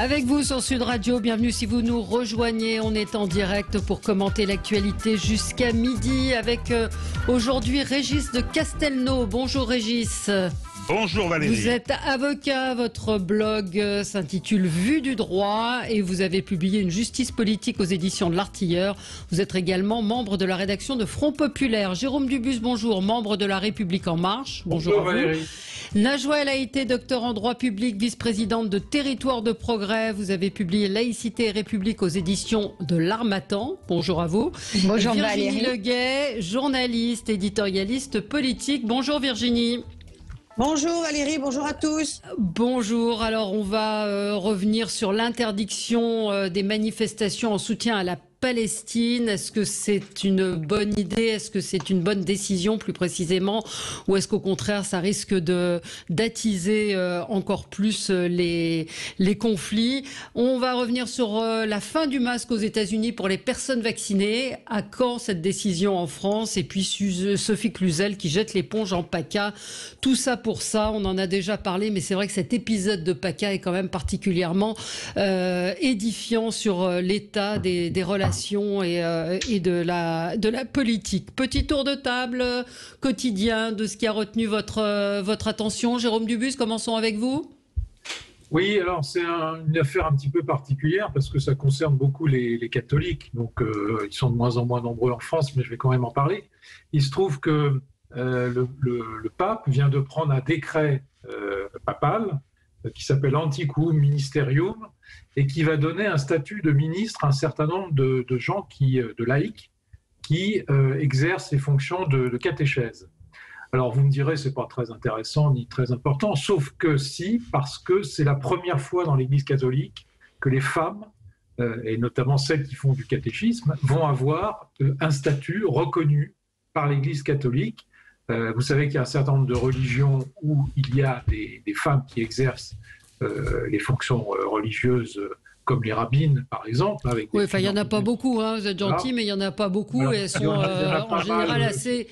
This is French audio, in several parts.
Avec vous sur Sud Radio, bienvenue si vous nous rejoignez. On est en direct pour commenter l'actualité jusqu'à midi avec aujourd'hui Régis de Castelnau. Bonjour Régis. Bonjour Valérie. Vous êtes avocat, votre blog s'intitule Vue du droit et vous avez publié une justice politique aux éditions de l'Artilleur. Vous êtes également membre de la rédaction de Front Populaire. Jérôme Dubus, bonjour, membre de La République En Marche. Bonjour à Valérie. vous. Najwa El Haïté, docteur en droit public, vice-présidente de Territoire de Progrès. Vous avez publié Laïcité et République aux éditions de l'Harmattan. Bonjour à vous. Bonjour Virginie Valérie. Leguet, journaliste, éditorialiste politique. Bonjour Virginie. Bonjour Valérie, bonjour à tous. Bonjour, alors on va revenir sur l'interdiction des manifestations en soutien à la Palestine. Est-ce que c'est une bonne idée? Est-ce que c'est une bonne décision plus précisément? Ou est-ce qu'au contraire ça risque d'attiser encore plus les conflits? On va revenir sur la fin du masque aux États-Unis pour les personnes vaccinées. À quand cette décision en France? Et puis Sophie Cluzel qui jette l'éponge en PACA. Tout ça pour ça, on en a déjà parlé, mais c'est vrai que cet épisode de PACA est quand même particulièrement édifiant sur l'état des relations et de la politique. Petit tour de table quotidien de ce qui a retenu votre attention. Jérôme Dubus, commençons avec vous. Oui, alors c'est une affaire un petit peu particulière parce que ça concerne beaucoup les catholiques. Donc ils sont de moins en moins nombreux en France, mais je vais quand même en parler. Il se trouve que le pape vient de prendre un décret papal qui s'appelle Antiquum Ministerium et qui va donner un statut de ministre à un certain nombre de gens, de laïcs, qui exercent les fonctions de catéchèse. Alors vous me direz, c'est pas très intéressant ni très important, sauf que si, parce que c'est la première fois dans l'Église catholique que les femmes, et notamment celles qui font du catéchisme, vont avoir un statut reconnu par l'Église catholique. Vous savez qu'il y a un certain nombre de religions où il y a des femmes qui exercent les fonctions religieuses, comme les rabbines, par exemple. Oui, enfin, il n'y en a pas beaucoup, hein, vous êtes gentil, mais il n'y en a pas beaucoup, alors, et elles sont en général assez...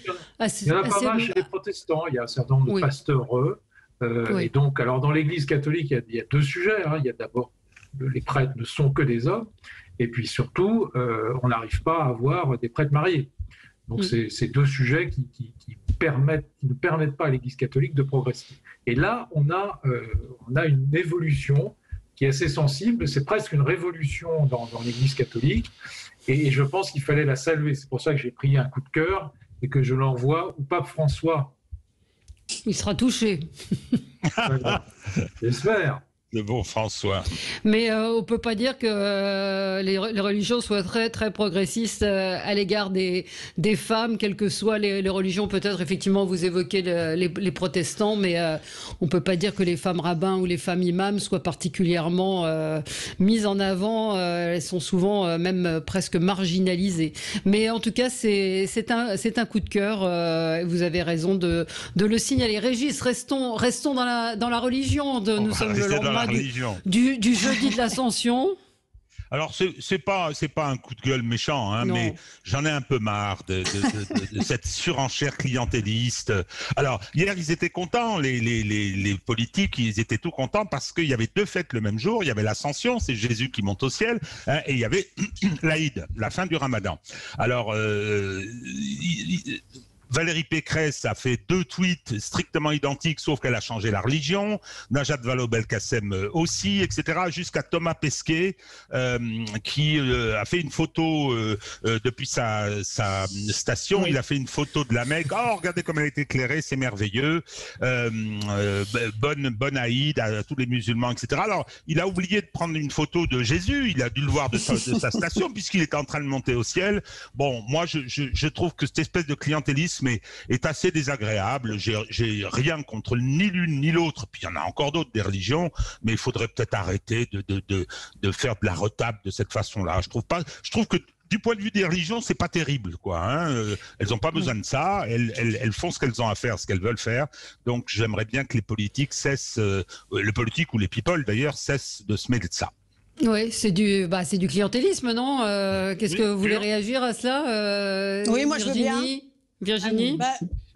Il y en a pas mal chez les protestants, il y a un certain nombre de pasteurs, oui. Et donc, alors dans l'Église catholique, il y a deux sujets. Il y a d'abord, les prêtres ne sont que des hommes, et puis surtout, on n'arrive pas à avoir des prêtres mariés. Donc, c'est deux sujets qui ne permettent pas à l'Église catholique de progresser. Et là, on a une évolution qui est assez sensible. C'est presque une révolution dans l'Église catholique. Et je pense qu'il fallait la saluer. C'est pour ça que j'ai pris un coup de cœur et que je l'envoie au pape François. Il sera touché. J'espère. Le bon François. Mais on ne peut pas dire que les religions soient très, très progressistes à l'égard des femmes, quelles que soient les religions. Peut-être, effectivement, vous évoquez les protestants, mais on ne peut pas dire que les femmes rabbins ou les femmes imams soient particulièrement mises en avant. Elles sont souvent même presque marginalisées. Mais en tout cas, c'est un coup de cœur. Vous avez raison de le signaler. Régis, restons dans la religion. Nous sommes le lendemain du jeudi de l'Ascension. Alors c'est pas un coup de gueule méchant, hein, mais j'en ai un peu marre de cette surenchère clientéliste. Alors hier ils étaient contents, les politiques, ils étaient tout contents parce qu'il y avait deux fêtes le même jour. Il y avait l'Ascension, c'est Jésus qui monte au ciel, hein, et il y avait l'Aïd, la fin du Ramadan. Alors Valérie Pécresse a fait 2 tweets strictement identiques, sauf qu'elle a changé la religion. Najat Vallaud-Belkacem aussi, etc. Jusqu'à Thomas Pesquet, qui a fait une photo depuis sa station. Il a fait une photo de la Mecque. Oh, regardez comme elle est éclairée, c'est merveilleux. Bonne Aïd à tous les musulmans, etc. Alors, il a oublié de prendre une photo de Jésus. Il a dû le voir de sa station, puisqu'il était en train de monter au ciel. Bon, moi, je trouve que cette espèce de clientélisme est assez désagréable. J'ai rien contre ni l'une ni l'autre. Puis il y en a encore d'autres des religions, mais il faudrait peut-être arrêter de faire de la retable de cette façon-là. Je trouve que du point de vue des religions, c'est pas terrible, quoi. Hein. Elles n'ont pas besoin de ça. Elles font ce qu'elles ont à faire, ce qu'elles veulent faire. Donc j'aimerais bien que les politiques cessent, le politique ou les people d'ailleurs, cessent de se mêler de ça. Oui, c'est du clientélisme, non? Qu'est-ce que vous voulez réagir à cela? Oui, moi Virginie? je veux bien. Virginie?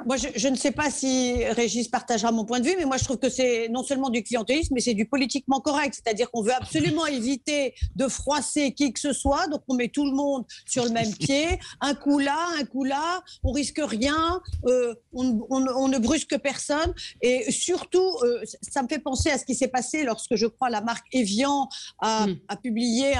Moi, je ne sais pas si Régis partagera mon point de vue, mais moi, je trouve que c'est non seulement du clientélisme, mais c'est du politiquement correct. C'est-à-dire qu'on veut absolument éviter de froisser qui que ce soit. Donc, on met tout le monde sur le même pied. Un coup là, on risque rien. On ne brusque personne. Et surtout, ça me fait penser à ce qui s'est passé lorsque, je crois, la marque Evian a publié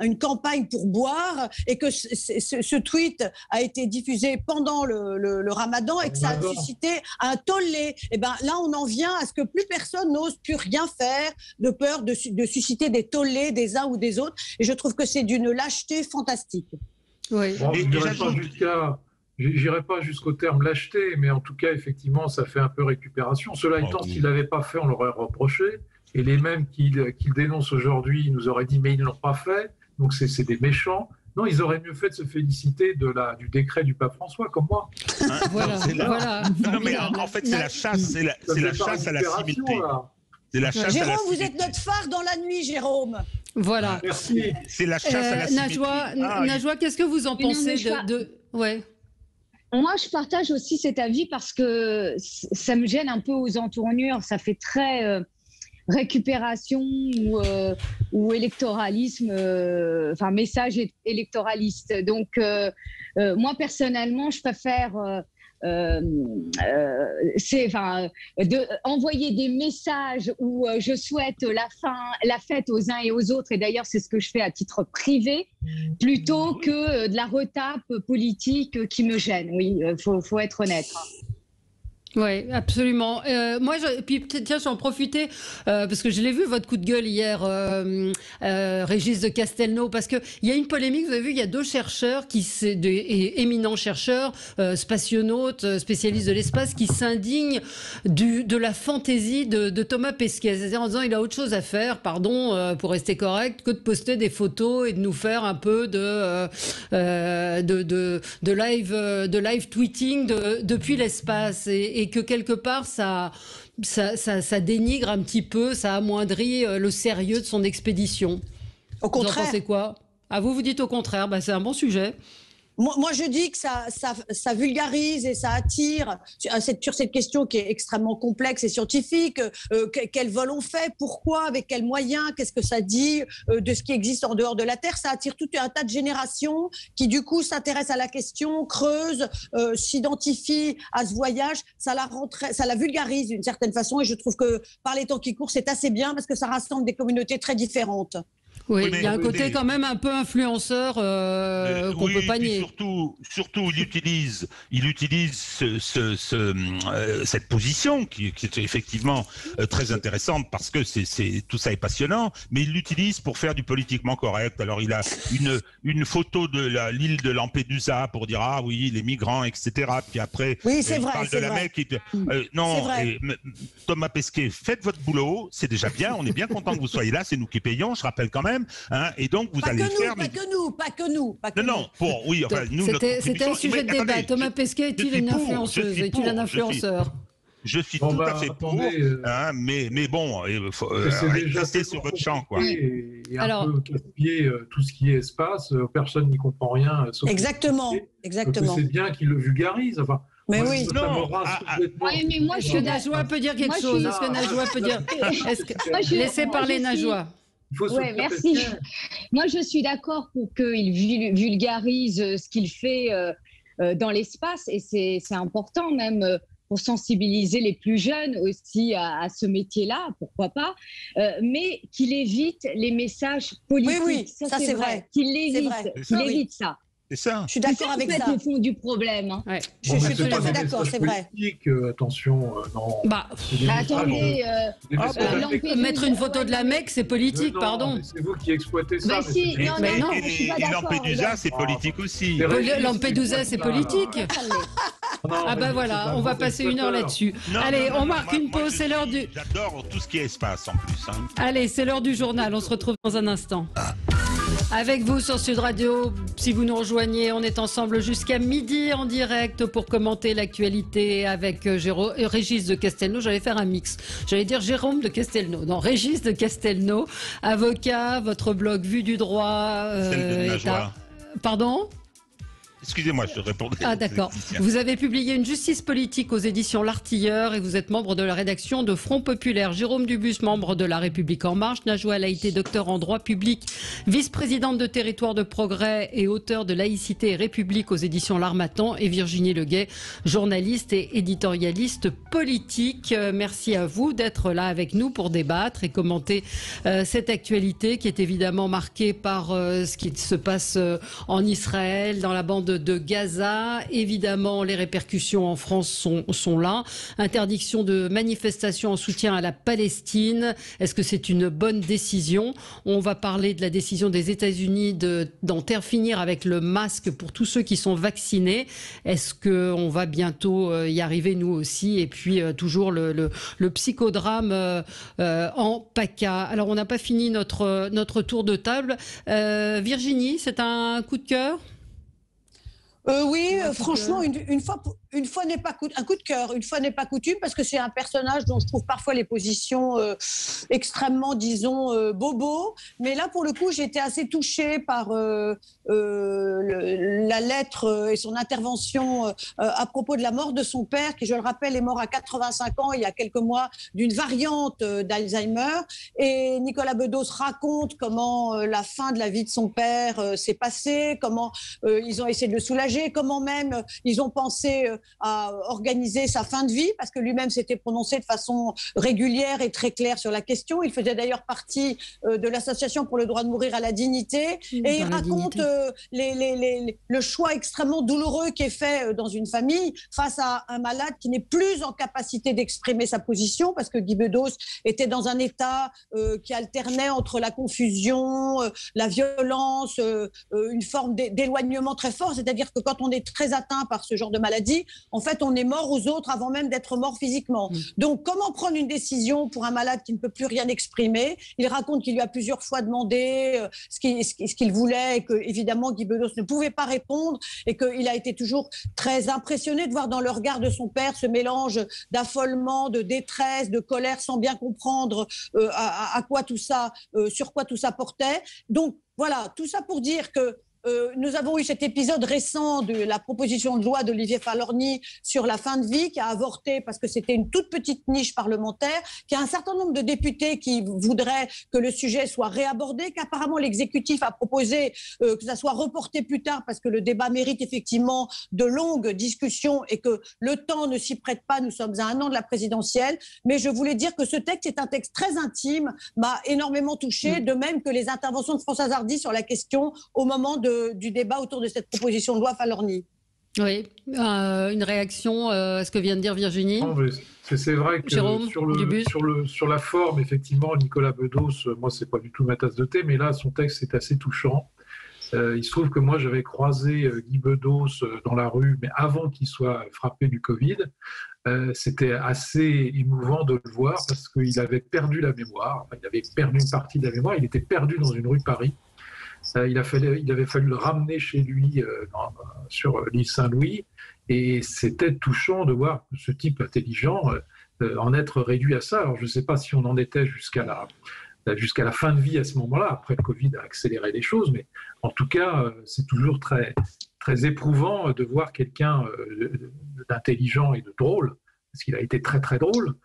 une campagne pour boire et que ce tweet a été diffusé pendant le Ramadan et que ça a suscité un tollé. Et ben là, on en vient à ce que plus personne n'ose plus rien faire de peur de susciter des tollés des uns ou des autres. Et je trouve que c'est d'une lâcheté fantastique. Oui. Bon, je n'irai pas jusqu'au terme lâcheté, mais en tout cas, effectivement, ça fait un peu récupération. Cela étant, s'il ne l'avait pas fait, on l'aurait reproché. Et les mêmes qui dénoncent aujourd'hui nous auraient dit « mais ils ne l'ont pas fait ». Donc c'est des méchants. Non, ils auraient mieux fait de se féliciter du décret du pape François, comme moi. Voilà. Non, mais en fait, c'est la chasse, c'est la chasse à la civilité. Jérôme, vous êtes notre phare dans la nuit, Jérôme. Voilà. Merci. C'est la chasse à la civilité. Najwa, qu'est-ce que vous en pensez Ouais. Moi, je partage aussi cet avis parce que ça me gêne un peu aux entournures. Ça fait très récupération ou électoralisme, message électoraliste. Donc, moi, personnellement, je préfère envoyer des messages où je souhaite la fête aux uns et aux autres, et d'ailleurs c'est ce que je fais à titre privé, plutôt que de la retape politique qui me gêne. Oui, faut être honnête. Oui, absolument. Puis tiens, j'en profitais parce que je l'ai vu votre coup de gueule hier, Régis de Castelnau, parce que il y a une polémique. Vous avez vu, il y a deux chercheurs éminents chercheurs, spationautes, spécialistes de l'espace, qui s'indignent de la fantaisie de Thomas Pesquet, c'est-à-dire en disant il a autre chose à faire, pour rester correct, que de poster des photos et de nous faire un peu de live tweeting depuis l'espace et que quelque part ça dénigre un petit peu, ça amoindrit le sérieux de son expédition. Au contraire. Vous en pensez quoi ? Vous dites au contraire, c'est un bon sujet. Moi, je dis que ça vulgarise et ça attire sur cette question qui est extrêmement complexe et scientifique. Quel vol on fait ? Pourquoi ? Avec quels moyens ? Qu'est-ce que ça dit de ce qui existe en dehors de la Terre ? Ça attire tout un tas de générations qui, du coup, s'intéressent à la question, creusent, s'identifient à ce voyage. Ça la vulgarise d'une certaine façon. Et je trouve que par les temps qui courent, c'est assez bien parce que ça rassemble des communautés très différentes. Oui, il y a un côté quand même un peu influenceur qu'on peut pas nier. Surtout, il utilise cette position qui est effectivement très intéressante parce que tout ça est passionnant, mais il l'utilise pour faire du politiquement correct. Alors il a une photo de l'île de Lampedusa pour dire ah oui les migrants etc. Puis après il parle de la Mecque. Non, Thomas Pesquet, faites votre boulot, c'est déjà bien. On est bien content que vous soyez là, c'est nous qui payons. Je rappelle quand même. Et donc vous allez faire. Pas que nous. Non, oui, enfin, nous. C'était un sujet de débat. Thomas Pesquet est-il une influenceuse ? Est-il un influenceur ? Je suis tout à fait pour, mais bon, il faut rester sur votre champ, quoi. Et un peu casse-pied tout ce qui est espace, personne n'y comprend rien. Exactement. Donc c'est bien qu'il le vulgarise. Enfin, mais oui. Mais moi, Najwa peut dire quelque chose. Est-ce que Najwa peut dire ? Laissez parler Najwa. Oui, merci. Moi, je suis d'accord pour qu'il vulgarise ce qu'il fait dans l'espace, et c'est important même pour sensibiliser les plus jeunes aussi à ce métier-là, pourquoi pas, mais qu'il évite les messages politiques. Oui, ça c'est vrai. Qu'il évite ça. C'est ça. Je suis d'accord avec ça. C'est le fond du problème. Hein. Ouais. Je suis tout à fait d'accord, c'est vrai. Attention, non. Attendez, mettre une photo de la Mecque, c'est politique, pardon. C'est vous qui exploitez ça. Et Lampedusa, c'est politique aussi. Lampedusa, c'est politique. Voilà, on va passer une heure là-dessus. Allez, on marque une pause, c'est l'heure du... J'adore tout ce qui est espace en plus. Allez, c'est l'heure du journal, on se retrouve dans un instant. Avec vous sur Sud Radio, si vous nous rejoignez, on est ensemble jusqu'à midi en direct pour commenter l'actualité avec Régis de Castelnau. J'allais faire un mix. J'allais dire Jérôme de Castelnau. Non, Régis de Castelnau, avocat, votre blog Vue du droit. Celle de Najwa. Pardon ? Excusez-moi, je répondais. Ah d'accord. Vous avez publié une justice politique aux éditions L'Artilleur et vous êtes membre de la rédaction de Front Populaire. Jérôme Dubus, membre de La République En Marche. Najwa Laïté, docteur en droit public, vice-présidente de Territoire de Progrès et auteur de Laïcité et République aux éditions L'Harmattan. Et Virginie Leguet, journaliste et éditorialiste politique. Merci à vous d'être là avec nous pour débattre et commenter cette actualité qui est évidemment marquée par ce qui se passe en Israël, dans la bande de Gaza. Évidemment, les répercussions en France sont là. Interdiction de manifestations en soutien à la Palestine. Est-ce que c'est une bonne décision? On va parler de la décision des États-Unis d'en finir avec le masque pour tous ceux qui sont vaccinés. Est-ce qu'on va bientôt y arriver nous aussi? Et puis toujours le psychodrame en PACA. Alors on n'a pas fini notre tour de table. Virginie, c'est un coup de cœur? Oui, franchement, une fois n'est pas un coup de cœur. Une fois n'est pas coutume, parce que c'est un personnage dont je trouve parfois les positions extrêmement, disons, bobo. Mais là, pour le coup, j'ai été assez touchée par la lettre et son intervention à propos de la mort de son père, qui, je le rappelle, est mort à 85 ans il y a quelques mois d'une variante d'Alzheimer. Et Nicolas Bedos raconte comment la fin de la vie de son père s'est passée, comment ils ont essayé de le soulager, comment même ils ont pensé à organiser sa fin de vie, parce que lui-même s'était prononcé de façon régulière et très claire sur la question. Il faisait d'ailleurs partie de l'Association pour le droit de mourir à la dignité. Et il raconte le choix extrêmement douloureux qui est fait dans une famille face à un malade qui n'est plus en capacité d'exprimer sa position, parce que Guy Bedos était dans un état qui alternait entre la confusion, la violence, une forme d'éloignement très fort. C'est-à-dire que quand on est très atteint par ce genre de maladie, en fait, on est mort aux autres avant même d'être mort physiquement. Donc, comment prendre une décision pour un malade qui ne peut plus rien exprimer? Il raconte qu'il lui a plusieurs fois demandé ce qu'il voulait, et que, évidemment, Guy Bedos ne pouvait pas répondre, et qu'il a été toujours très impressionné de voir dans le regard de son père ce mélange d'affolement, de détresse, de colère, sans bien comprendre à quoi tout ça, sur quoi tout ça portait. Donc, voilà, tout ça pour dire que nous avons eu cet épisode récent de la proposition de loi d'Olivier Falorni sur la fin de vie, qui a avorté parce que c'était une toute petite niche parlementaire, qu'il y a un certain nombre de députés qui voudraient que le sujet soit réabordé, qu'apparemment l'exécutif a proposé que ça soit reporté plus tard, parce que le débat mérite effectivement de longues discussions et que le temps ne s'y prête pas. Nous sommes à 1 an de la présidentielle. Mais je voulais dire que ce texte est un texte très intime, m'a énormément touchée, de même que les interventions de Françoise Hardy sur la question au moment du débat autour de cette proposition de loi Falorni. Oui, une réaction à ce que vient de dire Virginie? C'est vrai que Jérôme, sur la forme, effectivement, Nicolas Bedos, moi, c'est pas du tout ma tasse de thé, mais là, son texte est assez touchant. Il se trouve que moi, j'avais croisé Guy Bedos dans la rue, mais avant qu'il soit frappé du Covid. C'était assez émouvant de le voir, parce qu'il avait perdu la mémoire. Enfin, il avait perdu une partie de la mémoire. Il était perdu dans une rue de Paris. Il avait fallu le ramener chez lui sur l'île Saint-Louis, et c'était touchant de voir ce type intelligent en être réduit à ça. Alors je ne sais pas si on en était jusqu'à la fin de vie à ce moment-là. Après, le Covid a accéléré les choses, mais en tout cas, c'est toujours très, très éprouvant de voir quelqu'un d'intelligent et de drôle, parce qu'il a été très très drôle,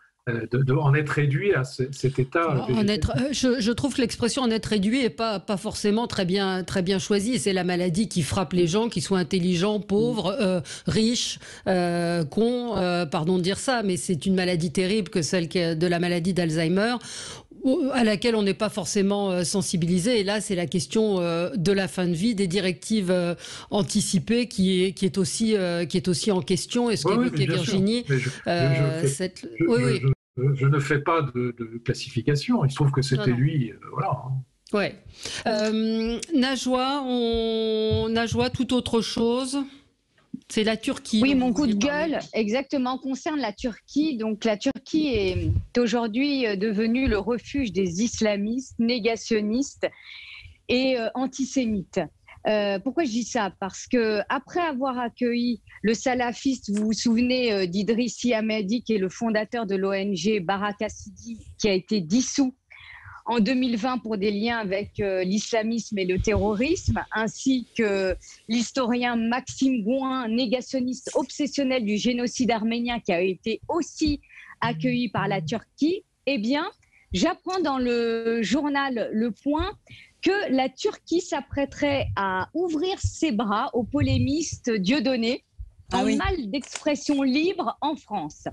en être réduit à cet état. Je trouve que l'expression en être réduit n'est pas forcément très bien choisie. C'est la maladie qui frappe les gens, qu'ils soient intelligents, pauvres, riches, cons, pardon de dire ça, mais c'est une maladie terrible que celle de la maladie d'Alzheimer, à laquelle on n'est pas forcément sensibilisé. Et là, c'est la question de la fin de vie, des directives anticipées qui est aussi en question. Et ce qu'évoquait Virginie, je ne fais pas de classification. Il se trouve que c'était lui. Voilà. Ouais. Najwa, tout autre chose. C'est la Turquie. Oui, mon coup de gueule, exactement, concerne la Turquie. Donc, la Turquie est aujourd'hui devenue le refuge des islamistes, négationnistes et antisémites. Pourquoi je dis ça? Parce que après avoir accueilli le salafiste, vous vous souvenez d'Idrissi Ahmedi, qui est le fondateur de l'ONG Baraka Sidi, qui a été dissous en 2020 pour des liens avec l'islamisme et le terrorisme, ainsi que l'historien Maxime Gouin, négationniste obsessionnel du génocide arménien, qui a été aussi accueilli par la Turquie. Eh bien, j'apprends dans le journal Le Point que la Turquie s'apprêterait à ouvrir ses bras au polémiste Dieudonné, mal d'expression libre en France.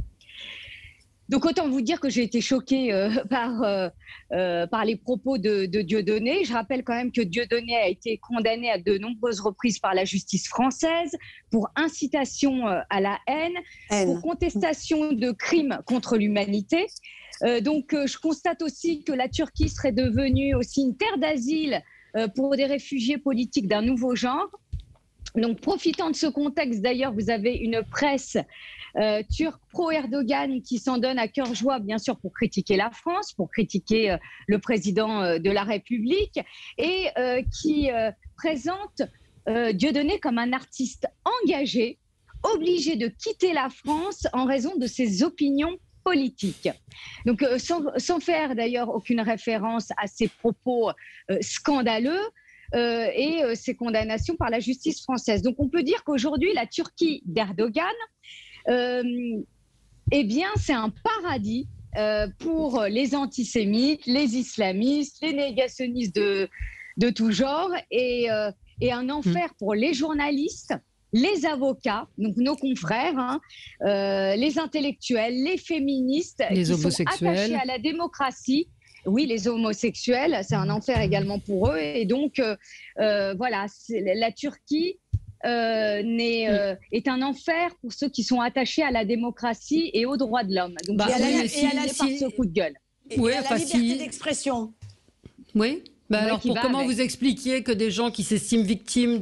Donc autant vous dire que j'ai été choquée par les propos de Dieudonné. Je rappelle quand même que Dieudonné a été condamné à de nombreuses reprises par la justice française pour incitation à la haine, pour contestation de crimes contre l'humanité. Donc je constate aussi que la Turquie serait devenue aussi une terre d'asile pour des réfugiés politiques d'un nouveau genre. Donc profitant de ce contexte, d'ailleurs, vous avez une presse turc pro-Erdogan qui s'en donne à cœur joie, bien sûr, pour critiquer la France, pour critiquer le président de la République, et qui présente Dieudonné comme un artiste engagé, obligé de quitter la France en raison de ses opinions politiques. Donc, sans faire d'ailleurs aucune référence à ses propos scandaleux, et ses condamnations par la justice française. Donc on peut dire qu'aujourd'hui, la Turquie d'Erdogan, eh bien, c'est un paradis pour les antisémites, les islamistes, les négationnistes de tout genre, et un enfer pour les journalistes, les avocats, donc nos confrères, les intellectuels, les féministes, les homosexuels, sont attachés à la démocratie. Oui, les homosexuels, c'est un enfer également pour eux. Et donc, voilà, la Turquie est un enfer pour ceux qui sont attachés à la démocratie et aux droits de l'homme. Donc, et à la par ce coup de gueule. Et à la liberté d'expression. Oui. Alors, comment vous expliquiez que des gens qui s'estiment victimes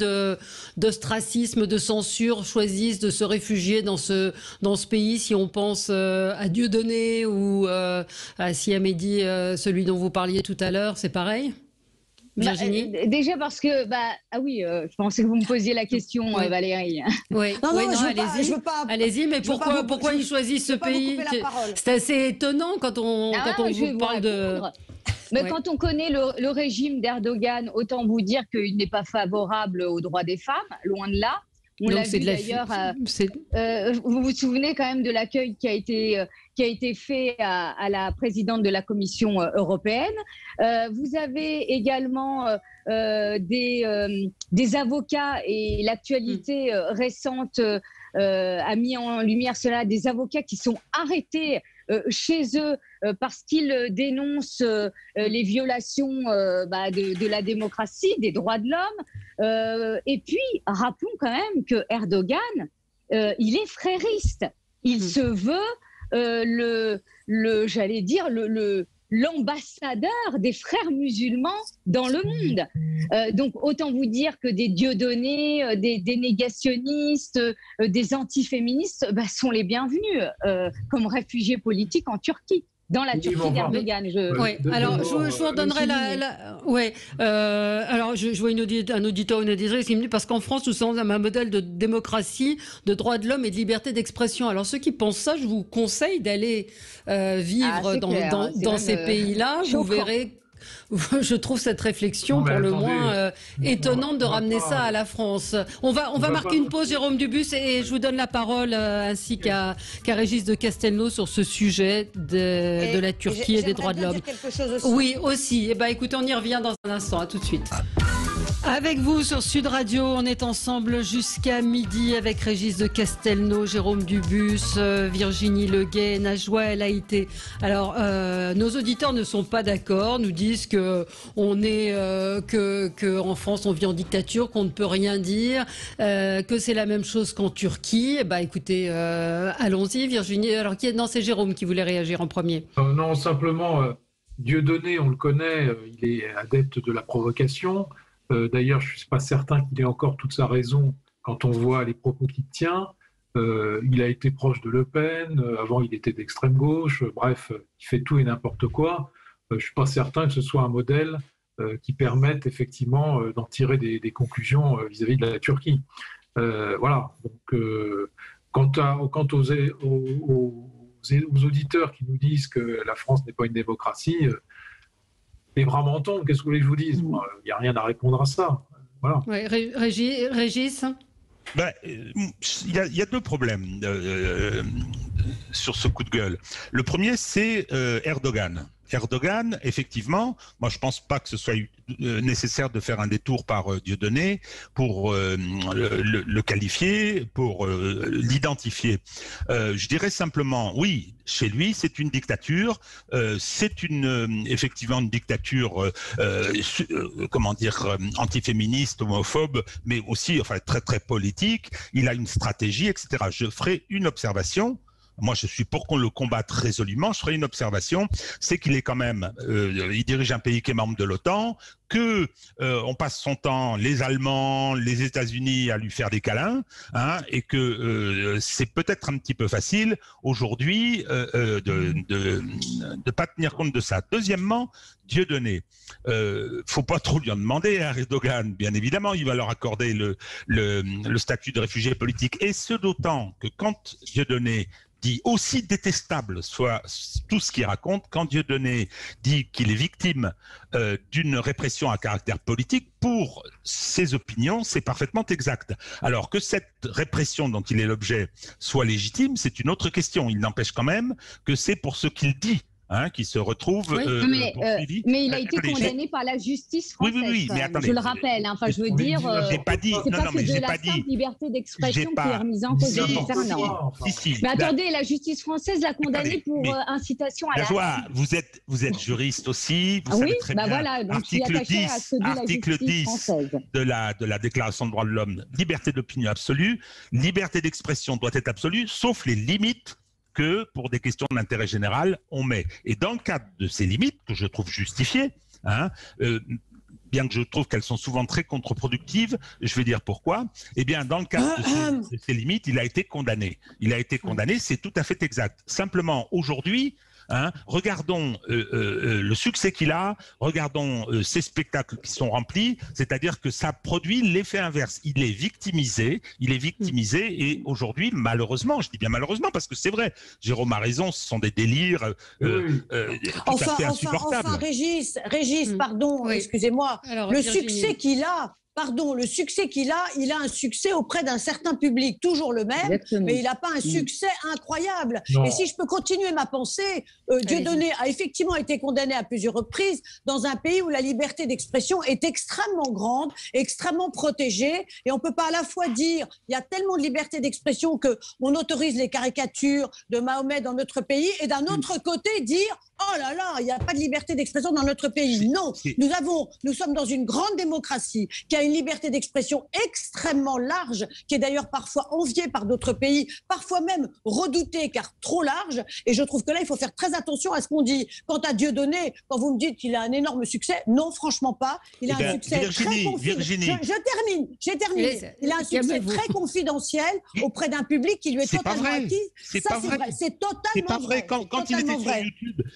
d'ostracisme, de censure, choisissent de se réfugier dans ce pays, si on pense à Dieudonné ou à Siamedi, celui dont vous parliez tout à l'heure, c'est pareil? Virginie? Déjà parce que, je pensais que vous me posiez la question, Valérie. Oui, non, allez-y. Allez-y, mais pourquoi ils choisissent ce pays? C'est assez étonnant quand on vous parle de... Mais quand on connaît le régime d'Erdogan, autant vous dire qu'il n'est pas favorable aux droits des femmes, loin de là. On l'a vu d'ailleurs. Vous vous souvenez quand même de l'accueil qui a été fait à la présidente de la Commission européenne. Vous avez également des avocats, et l'actualité récente a mis en lumière cela, des avocats qui sont arrêtés chez eux parce qu'ils dénoncent les violations de la démocratie, des droits de l'homme. Et puis, rappelons quand même que Erdogan, il est frériste. Il se veut l'ambassadeur des frères musulmans dans le monde. Donc, autant vous dire que des Dieudonné, des négationnistes, des antiféministes sont les bienvenus comme réfugiés politiques en Turquie. Dans la Turquie d'Erdogan. Alors, je vous redonnerai alors, je vois un auditeur ou une auditrice qui me dit, parce qu'en France, nous sommes un modèle de démocratie, de droits de l'homme et de liberté d'expression. Alors, ceux qui pensent ça, je vous conseille d'aller vivre dans ces pays-là. Vous verrez. Je trouve cette réflexion pour le moins étonnante de ramener ça à la France. On va marquer une pause, Jérôme Dubus, et je vous donne la parole ainsi qu'à Régis de Castelnau sur ce sujet de la Turquie et des droits de l'homme. Oui, aussi. Écoutez, on y revient dans un instant. À tout de suite. Avec vous sur Sud Radio, on est ensemble jusqu'à midi avec Régis de Castelnau, Jérôme Dubus, Virginie Leguet, Najwa El Haïté. Alors, nos auditeurs ne sont pas d'accord, nous disent que en France on vit en dictature, qu'on ne peut rien dire, que c'est la même chose qu'en Turquie. Écoutez, allons-y, Virginie. Alors, c'est Jérôme qui voulait réagir en premier. Non, simplement, Dieudonné, on le connaît, il est adepte de la provocation. D'ailleurs, je ne suis pas certain qu'il ait encore toute sa raison quand on voit les propos qu'il tient. Il a été proche de Le Pen, avant il était d'extrême gauche, bref, il fait tout et n'importe quoi. Je ne suis pas certain que ce soit un modèle qui permette effectivement d'en tirer des conclusions vis-à-vis de la Turquie. Voilà. Donc, quant aux auditeurs qui nous disent que la France n'est pas une démocratie, les bras m'en tombent, qu'est-ce que vous voulez que je vous dise? Il n'y a rien à répondre à ça. Voilà. Ouais, Régis. Il y a deux problèmes sur ce coup de gueule. Le premier, c'est Erdogan. Erdogan, effectivement, moi je pense pas que ce soit nécessaire de faire un détour par Dieudonné pour le qualifier, pour l'identifier. Je dirais simplement, oui, chez lui, c'est une dictature, c'est effectivement une dictature, comment dire, antiféministe, homophobe, mais aussi, enfin, très très politique. Il a une stratégie, etc. Je ferai une observation. Moi, je suis pour qu'on le combatte résolument. Je ferai une observation, c'est qu'il est quand même, il dirige un pays qui est membre de l'OTAN, que on passe son temps, les Allemands, les États-Unis, à lui faire des câlins, hein, et que c'est peut-être un petit peu facile aujourd'hui de pas tenir compte de ça. Deuxièmement, Dieudonné, faut pas trop lui en demander à Erdogan. Bien évidemment, il va leur accorder le statut de réfugié politique, et ce d'autant que quand Dieudonné dit, aussi détestable soit tout ce qu'il raconte, quand Dieudonné dit qu'il est victime d'une répression à caractère politique, pour ses opinions, c'est parfaitement exact. Alors que cette répression dont il est l'objet soit légitime, c'est une autre question. Il n'empêche quand même que c'est pour ce qu'il dit, hein, qui se retrouve poursuivi. Mais il a été condamné par la justice française. Oui, mais attendez. Je le rappelle, hein, enfin, je veux dire, j'ai pas dit, c'est pas que de la simple liberté d'expression qui est remise en cause concernant. Mais attendez, la justice française l'a condamné pour incitation à la haine. Vous êtes juriste aussi, vous savez très bien. Voilà, donc article 10 de la Déclaration des droits de l'homme, liberté d'opinion absolue, liberté d'expression doit être absolue, sauf les limites que, pour des questions d'intérêt général, on met. Et dans le cadre de ces limites, que je trouve justifiées, hein, bien que je trouve qu'elles sont souvent très contre-productives, je vais dire pourquoi. Eh bien, dans le cadre de ces limites, il a été condamné. Il a été condamné, c'est tout à fait exact. Simplement, aujourd'hui, hein, regardons le succès qu'il a, regardons ces spectacles qui sont remplis, c'est-à-dire que ça produit l'effet inverse. Il est victimisé, et aujourd'hui, malheureusement, je dis bien malheureusement parce que c'est vrai, Jérôme a raison, ce sont des délires tout à fait insupportables. Enfin, Régis, pardon, excusez-moi, alors, le succès qu'il a, il a un succès auprès d'un certain public, toujours le même, mais il n'a pas un succès incroyable. Non. Et si je peux continuer ma pensée, Dieudonné a effectivement été condamné à plusieurs reprises dans un pays où la liberté d'expression est extrêmement grande, extrêmement protégée, et on ne peut pas à la fois dire il y a tellement de liberté d'expression qu'on autorise les caricatures de Mahomet dans notre pays, et d'un autre côté dire oh là là, il n'y a pas de liberté d'expression dans notre pays. Non, nous sommes dans une grande démocratie qui a une liberté d'expression extrêmement large, qui est d'ailleurs parfois enviée par d'autres pays, parfois même redoutée car trop large. Et je trouve que là, il faut faire très attention à ce qu'on dit. Quant à Dieudonné, quand vous me dites qu'il a un énorme succès, non, franchement pas. Il a un succès très confidentiel. Je termine. Il a un succès très confidentiel auprès d'un public qui lui est totalement acquis. C'est vrai. C'est totalement vrai.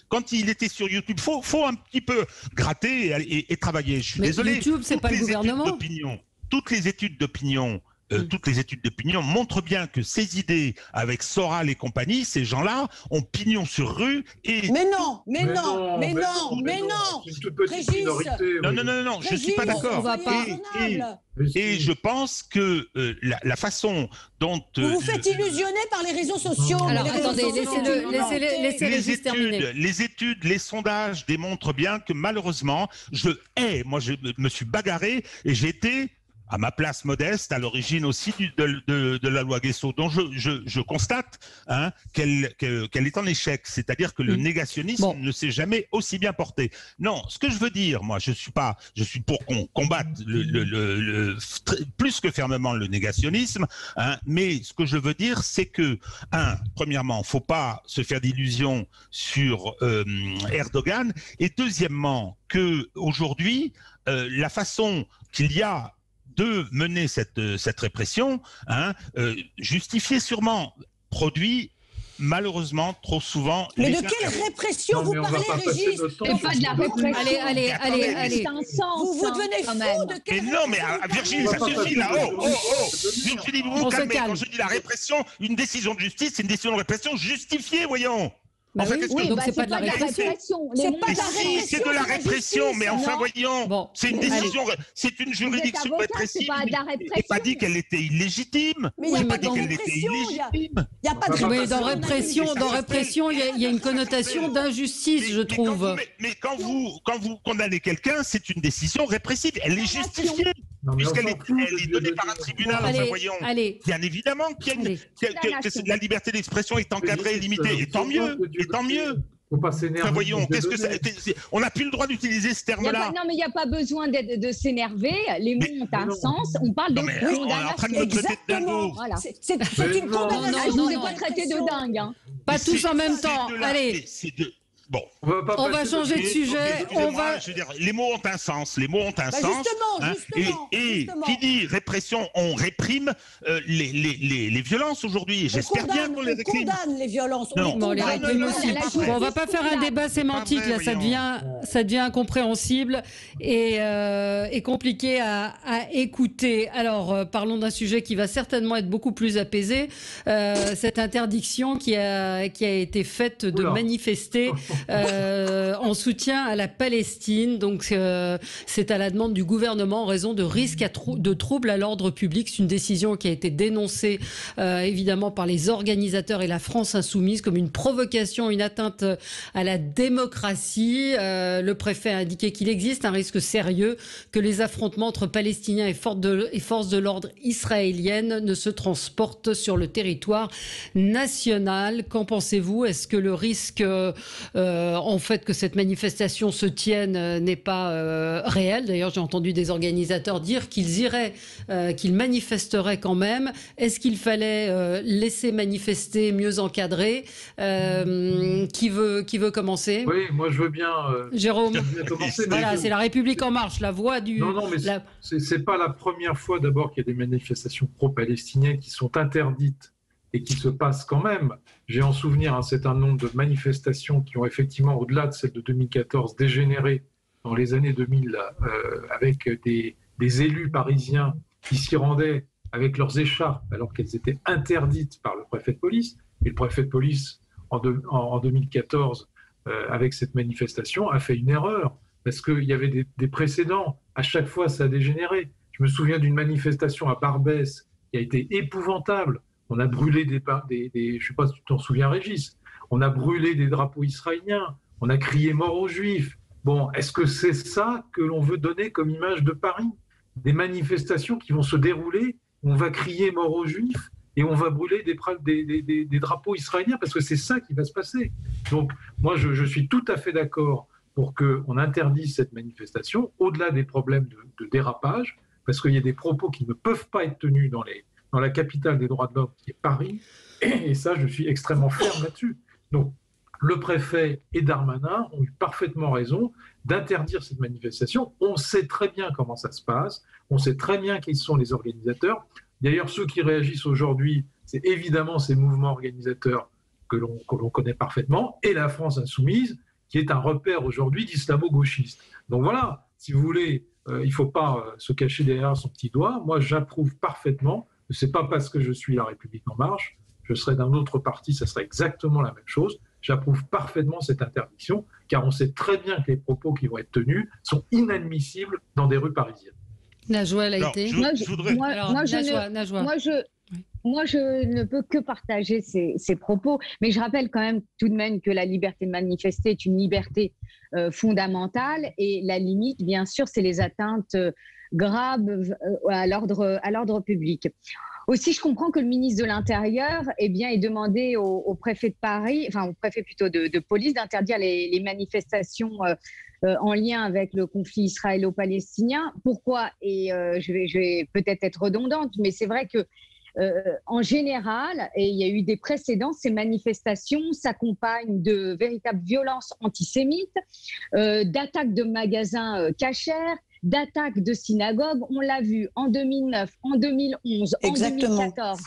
Quand il était sur YouTube, faut un petit peu gratter et travailler. Je suis désolé. YouTube, c'est pas le gouvernement. Toutes les études d'opinion montrent bien que ces idées avec Soral et compagnie, ces gens-là ont pignon sur rue et... Mais non. C'est une toute petite minorité. Non, je suis pas d'accord. Et je pense que la façon dont... Vous vous faites illusionner par les réseaux sociaux. Alors, attendez, laissez-le terminer. Les études, les sondages démontrent bien que malheureusement, moi je me suis bagarré et j'ai été... à ma place modeste, à l'origine aussi de la loi Guesso, dont je constate qu'elle est en échec. C'est-à-dire que le négationnisme ne s'est jamais aussi bien porté. Non, ce que je veux dire, moi, je suis pour qu'on combatte plus que fermement le négationnisme, mais ce que je veux dire, c'est que, premièrement, faut pas se faire d'illusions sur Erdogan, et deuxièmement, que aujourd'hui, la façon qu'il y a de mener cette répression, justifiée sûrement, produit malheureusement trop souvent... Mais de quelle répression vous parlez, Régis? C'est pas de la répression. Allez. C'est un sens. Vous devenez fou de quelle répression? Non, mais Virginie, ça suffit là. Virginie, vous vous calmez. Quand je dis la répression, une décision de justice, c'est une décision de répression justifiée, voyons. Bah En fait, oui, est-ce que- donc c'est pas de la répression. C'est pas Mais de la si, répression, c'est de la répression, mais enfin Non. voyons, Bon, c'est une allez. décision, c'est une Vous êtes juridiction avocat, répressive. c'est pas de la Je n'ai répression. pas dit qu'elle était illégitime. Mais il n'y a J'ai pas pas de dit qu'elle était répression. Il illégitime. n'y a pas de Oui, Oui, répression. dans répression, il y a une connotation d'injustice, je trouve. Mais quand vous condamnez quelqu'un, c'est une décision répressive. Elle est justifiée, Non, mais on puisqu'elle s'en est, fout de elle est donnée Dieu par un de Dieu. tribunal. Enfin, Allez, voyons. allez. Bien évidemment qu'il y a Allez. que la liberté d'expression est encadrée et limitée. Et tant mieux. Et tant mieux. Faut pas s'énerver. Enfin, voyons, Dieu qu'est-ce que donné. on n'a plus le droit d'utiliser ce terme-là. Non, mais il n'y a pas besoin de s'énerver. Les mots ont un non. sens. On parle de Non, mais on est en train de condamnation. me traiter de dingo. Voilà. C'est Mais une non. condamnation. Je ne vous ai non, pas traité de dingue. Hein. Pas Mais tous c'est- en même c'est temps. de la- Allez, Bon. On va changer de Mais- sujet. excusez-moi, On va- je veux dire, les mots ont un sens. Les mots ont un Bah, sens. justement. Et qui dit répression, on réprime les violences aujourd'hui. J'espère bien qu'on les On réprime. condamne les violences. Non. Bon, on les condamne. réprime non, aussi. c'est pas Bon, vrai. on va pas faire un débat sémantique, vrai, là, ça voyons. devient incompréhensible et compliqué à écouter. Alors, parlons d'un sujet qui va certainement être beaucoup plus apaisé. Cette interdiction qui a été faite de Oula. manifester en soutien à la Palestine. Donc, c'est à la demande du gouvernement en raison de risques de troubles à l'ordre public. C'est une décision qui a été dénoncée évidemment par les organisateurs et la France insoumise comme une provocation, une atteinte à la démocratie. Le préfet a indiqué qu'il existe un risque sérieux que les affrontements entre Palestiniens et forces de l'ordre israéliennes ne se transportent sur le territoire national. Qu'en pensez-vous? Est-ce que le risque en fait que cette manifestation se tienne n'est pas réel? D'ailleurs, j'ai entendu des organisateurs dire qu'ils iraient, qu'ils manifesteraient quand même. Est-ce qu'il fallait laisser manifester, mieux encadrer? Qui veut commencer? Oui, moi je veux bien. Jérôme. je veux bien commencer, mais Voilà, je- c'est la République en marche, la voix du... Non, mais la- c'est pas la première fois d'abord qu'il y a des manifestations pro-palestiniennes qui sont interdites et qui se passent quand même. J'ai en souvenir un certain nombre de manifestations qui ont effectivement, au-delà de celle de 2014, dégénéré dans les années 2000 avec des élus parisiens qui s'y rendaient avec leurs écharpes alors qu'elles étaient interdites par le préfet de police. Et le préfet de police, en 2014, avec cette manifestation, a fait une erreur parce qu'il y avait des précédents. À chaque fois, ça a dégénéré. Je me souviens d'une manifestation à Barbès qui a été épouvantable. On a brûlé je ne sais pas si tu t'en souviens, Régis, on a brûlé des drapeaux israéliens, on a crié mort aux Juifs. Bon, est-ce que c'est ça que l'on veut donner comme image de Paris? Des manifestations qui vont se dérouler, où on va crier mort aux Juifs et on va brûler des drapeaux israéliens, parce que c'est ça qui va se passer. Donc, moi, je suis tout à fait d'accord pour qu'on interdise cette manifestation, au-delà des problèmes de dérapage, parce qu'il y a des propos qui ne peuvent pas être tenus dans la capitale des droits de l'homme, qui est Paris, et ça, je suis extrêmement ferme là-dessus. Donc, le préfet et Darmanin ont eu parfaitement raison d'interdire cette manifestation. On sait très bien comment ça se passe, on sait très bien qui sont les organisateurs. D'ailleurs, ceux qui réagissent aujourd'hui, c'est évidemment ces mouvements organisateurs que l'on connaît parfaitement, et la France insoumise, qui est un repère aujourd'hui d'islamo-gauchistes. Donc voilà, si vous voulez, il ne faut pas se cacher derrière son petit doigt. Moi, j'approuve parfaitement. Ce n'est pas parce que je suis La République En Marche, je serais d'un autre parti, ça serait exactement la même chose. J'approuve parfaitement cette interdiction, car on sait très bien que les propos qui vont être tenus sont inadmissibles dans des rues parisiennes. Najwa a été. Moi, je ne peux que partager ces propos, mais je rappelle quand même tout de même que la liberté de manifester est une liberté fondamentale, et la limite, bien sûr, c'est les atteintes graves à l'ordre public. Aussi, je comprends que le ministre de l'Intérieur ait demandé au préfet de Paris, enfin au préfet plutôt de police, d'interdire les manifestations en lien avec le conflit israélo-palestinien. Pourquoi? Et je vais peut-être être redondante, mais c'est vrai que en général, et il y a eu des précédents, ces manifestations s'accompagnent de véritables violences antisémites, d'attaques de magasins cachers, d'attaques de synagogues. On l'a vu en 2009, en 2011, Exactement. en 2014.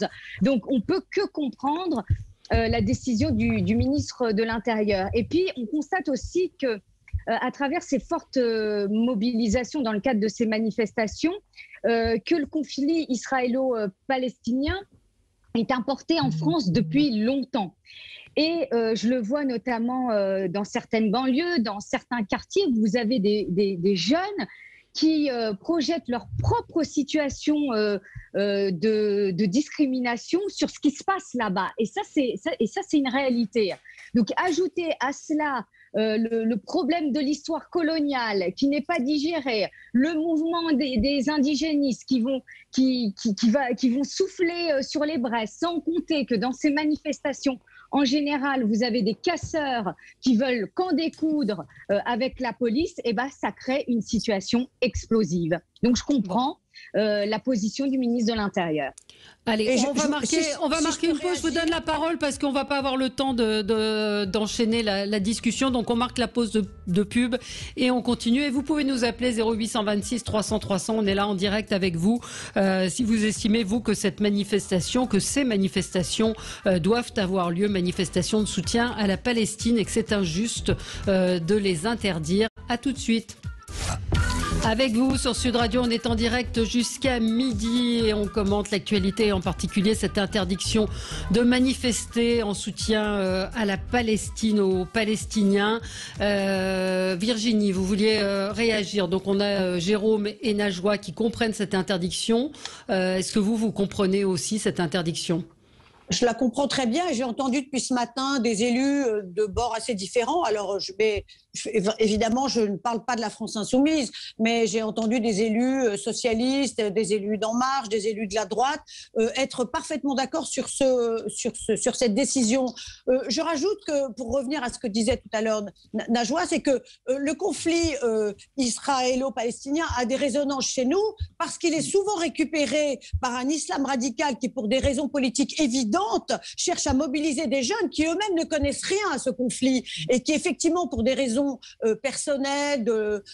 Donc, on ne peut que comprendre la décision du ministre de l'Intérieur. Et puis, on constate aussi que à travers ces fortes mobilisations dans le cadre de ces manifestations, que le conflit israélo-palestinien est importé en France depuis longtemps. Et je le vois notamment dans certaines banlieues, dans certains quartiers, vous avez des jeunes qui projettent leur propre situation de discrimination sur ce qui se passe là-bas. Et ça, c'est une réalité. Donc, ajouter à cela le problème de l'histoire coloniale qui n'est pas digéré, le mouvement des indigénistes qui vont souffler sur les braises, sans compter que dans ces manifestations, en général, vous avez des casseurs qui veulent qu'en découdre avec la police, et ben, ça crée une situation explosive. Donc, je comprends la position du ministre de l'Intérieur. Allez, on va marquer une pause. Je vous donne la parole parce qu'on ne va pas avoir le temps d'enchaîner la discussion. Donc, on marque la pause de pub et on continue. Et vous pouvez nous appeler 0826 300 300. On est là en direct avec vous. Si vous estimez, vous, que ces manifestations doivent avoir lieu, manifestations de soutien à la Palestine, et que c'est injuste de les interdire. À tout de suite. Avec vous sur Sud Radio, on est en direct jusqu'à midi et on commente l'actualité, en particulier cette interdiction de manifester en soutien à la Palestine, aux Palestiniens. Virginie, vous vouliez réagir. Donc on a Jérôme et Najwa qui comprennent cette interdiction. Est-ce que vous comprenez aussi cette interdiction ? Je la comprends très bien et j'ai entendu depuis ce matin des élus de bords assez différents. Alors, évidemment, je ne parle pas de la France insoumise, mais j'ai entendu des élus socialistes, des élus d'En Marche, des élus de la droite être parfaitement d'accord sur cette décision. Je rajoute que, pour revenir à ce que disait tout à l'heure Najwa, c'est que le conflit israélo-palestinien a des résonances chez nous parce qu'il est souvent récupéré par un islam radical qui, pour des raisons politiques évidentes, cherche à mobiliser des jeunes qui eux-mêmes ne connaissent rien à ce conflit et qui, effectivement, pour des raisons personnelles,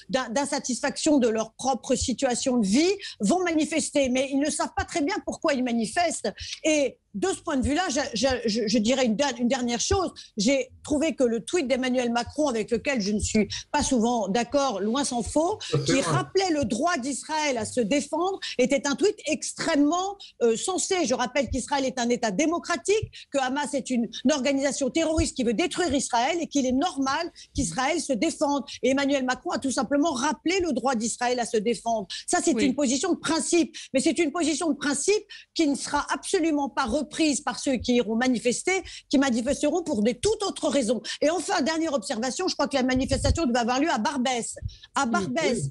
d'insatisfaction de leur propre situation de vie, vont manifester. Mais ils ne savent pas très bien pourquoi ils manifestent. Et de ce point de vue-là, je dirais une dernière chose. J'ai trouvé que le tweet d'Emmanuel Macron, avec lequel je ne suis pas souvent d'accord, loin s'en faut, qui rappelait le droit d'Israël à se défendre, était un tweet extrêmement sensé. Je rappelle qu'Israël est un État démocratique, que Hamas est une organisation terroriste qui veut détruire Israël et qu'il est normal qu'Israël se défende. Et Emmanuel Macron a tout simplement rappelé le droit d'Israël à se défendre. Ça, c'est une position de principe. Mais c'est une position de principe qui ne sera absolument pas reprise par ceux qui iront manifester, qui manifesteront pour des toutes autres raisons. Et enfin, dernière observation, je crois que la manifestation devait avoir lieu à Barbès. À Barbès,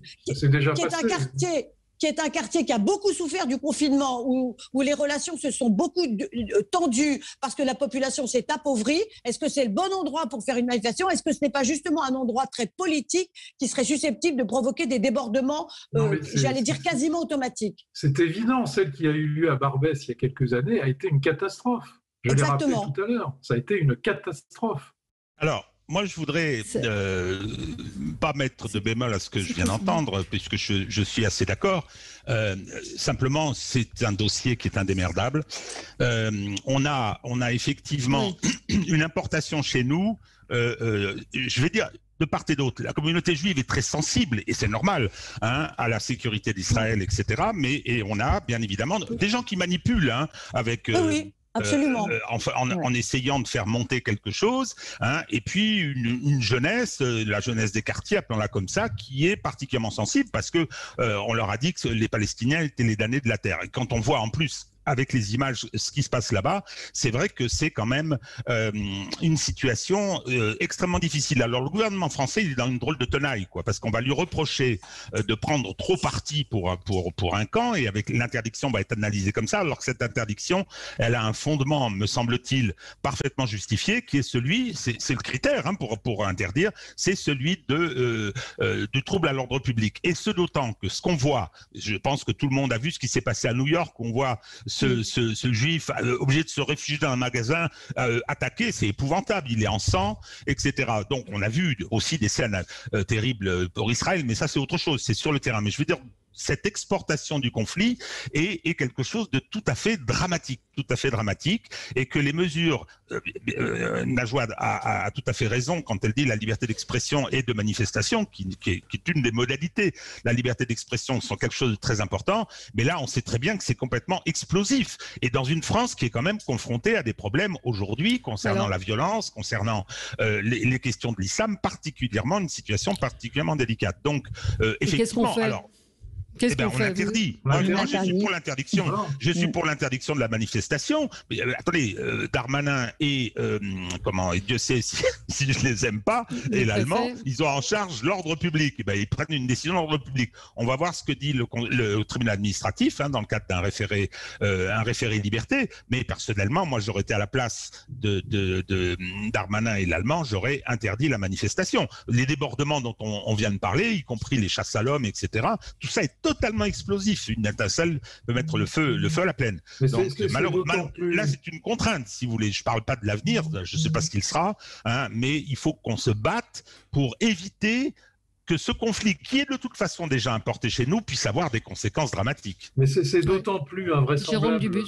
qui est un quartier qui a beaucoup souffert du confinement, où les relations se sont beaucoup tendues parce que la population s'est appauvrie. Est-ce que c'est le bon endroit pour faire une manifestation ? Est-ce que ce n'est pas justement un endroit très politique qui serait susceptible de provoquer des débordements, j'allais dire quasiment automatiques ? C'est évident, celle qui a eu lieu à Barbès il y a quelques années a été une catastrophe. Je l'ai rappelé tout à l'heure, ça a été une catastrophe. Alors, moi, je voudrais pas mettre de bémol à ce que je viens d'entendre, puisque je suis assez d'accord. Simplement, c'est un dossier qui est indémerdable. On a effectivement une importation chez nous, je vais dire, de part et d'autre. La communauté juive est très sensible, et c'est normal, à la sécurité d'Israël, etc. Et on a, bien évidemment, des gens qui manipulent avec... Absolument. En essayant de faire monter quelque chose, et puis une jeunesse, la jeunesse des quartiers, appelons-la comme ça, qui est particulièrement sensible parce que on leur a dit que les Palestiniens étaient les damnés de la terre. Et quand on voit en plus avec les images, ce qui se passe là-bas, c'est vrai que c'est quand même une situation extrêmement difficile. Alors le gouvernement français, il est dans une drôle de tenaille, parce qu'on va lui reprocher de prendre trop parti pour un camp, et avec l'interdiction va être analysée comme ça, alors que cette interdiction, elle a un fondement, me semble-t-il, parfaitement justifié, qui est celui, c'est le critère pour interdire, c'est celui du trouble à l'ordre public. Et ce d'autant que ce qu'on voit, je pense que tout le monde a vu ce qui s'est passé à New York, on voit ce juif obligé de se réfugier dans un magasin attaqué, c'est épouvantable, il est en sang, etc. Donc on a vu aussi des scènes terribles pour Israël, mais ça c'est autre chose, c'est sur le terrain. Mais je veux dire, cette exportation du conflit est quelque chose de tout à fait dramatique, et que les mesures, Najwa a tout à fait raison quand elle dit la liberté d'expression et de manifestation, qui est une des modalités. La liberté d'expression sont quelque chose de très important, mais là on sait très bien que c'est complètement explosif. Et dans une France qui est quand même confrontée à des problèmes aujourd'hui concernant la violence, concernant les questions de l'islam, particulièrement une situation particulièrement délicate. Donc effectivement, qu'est-ce qu'on fait ? Qu'est-ce qu'on on fait ? interdit. Moi, je suis pour l'interdiction. Je suis pour l'interdiction de la manifestation. Mais attendez, Darmanin et Dieu sait si je les aime pas, et l'allemand, ils ont en charge l'ordre public. Et ben, ils prennent une décision d'ordre public. On va voir ce que dit le tribunal administratif dans le cadre d'un référé liberté. Mais personnellement, moi, j'aurais été à la place de Darmanin et l'allemand, j'aurais interdit la manifestation. Les débordements dont on vient de parler, y compris les chasses à l'homme, etc. Tout ça est totalement explosif. Une étincelle peut mettre le feu à la plaine. Donc, là, c'est une contrainte, si vous voulez. Je ne parle pas de l'avenir, je ne sais pas ce qu'il sera, mais il faut qu'on se batte pour éviter que ce conflit, qui est de toute façon déjà importé chez nous, puisse avoir des conséquences dramatiques. Mais c'est d'autant plus invraisemblable.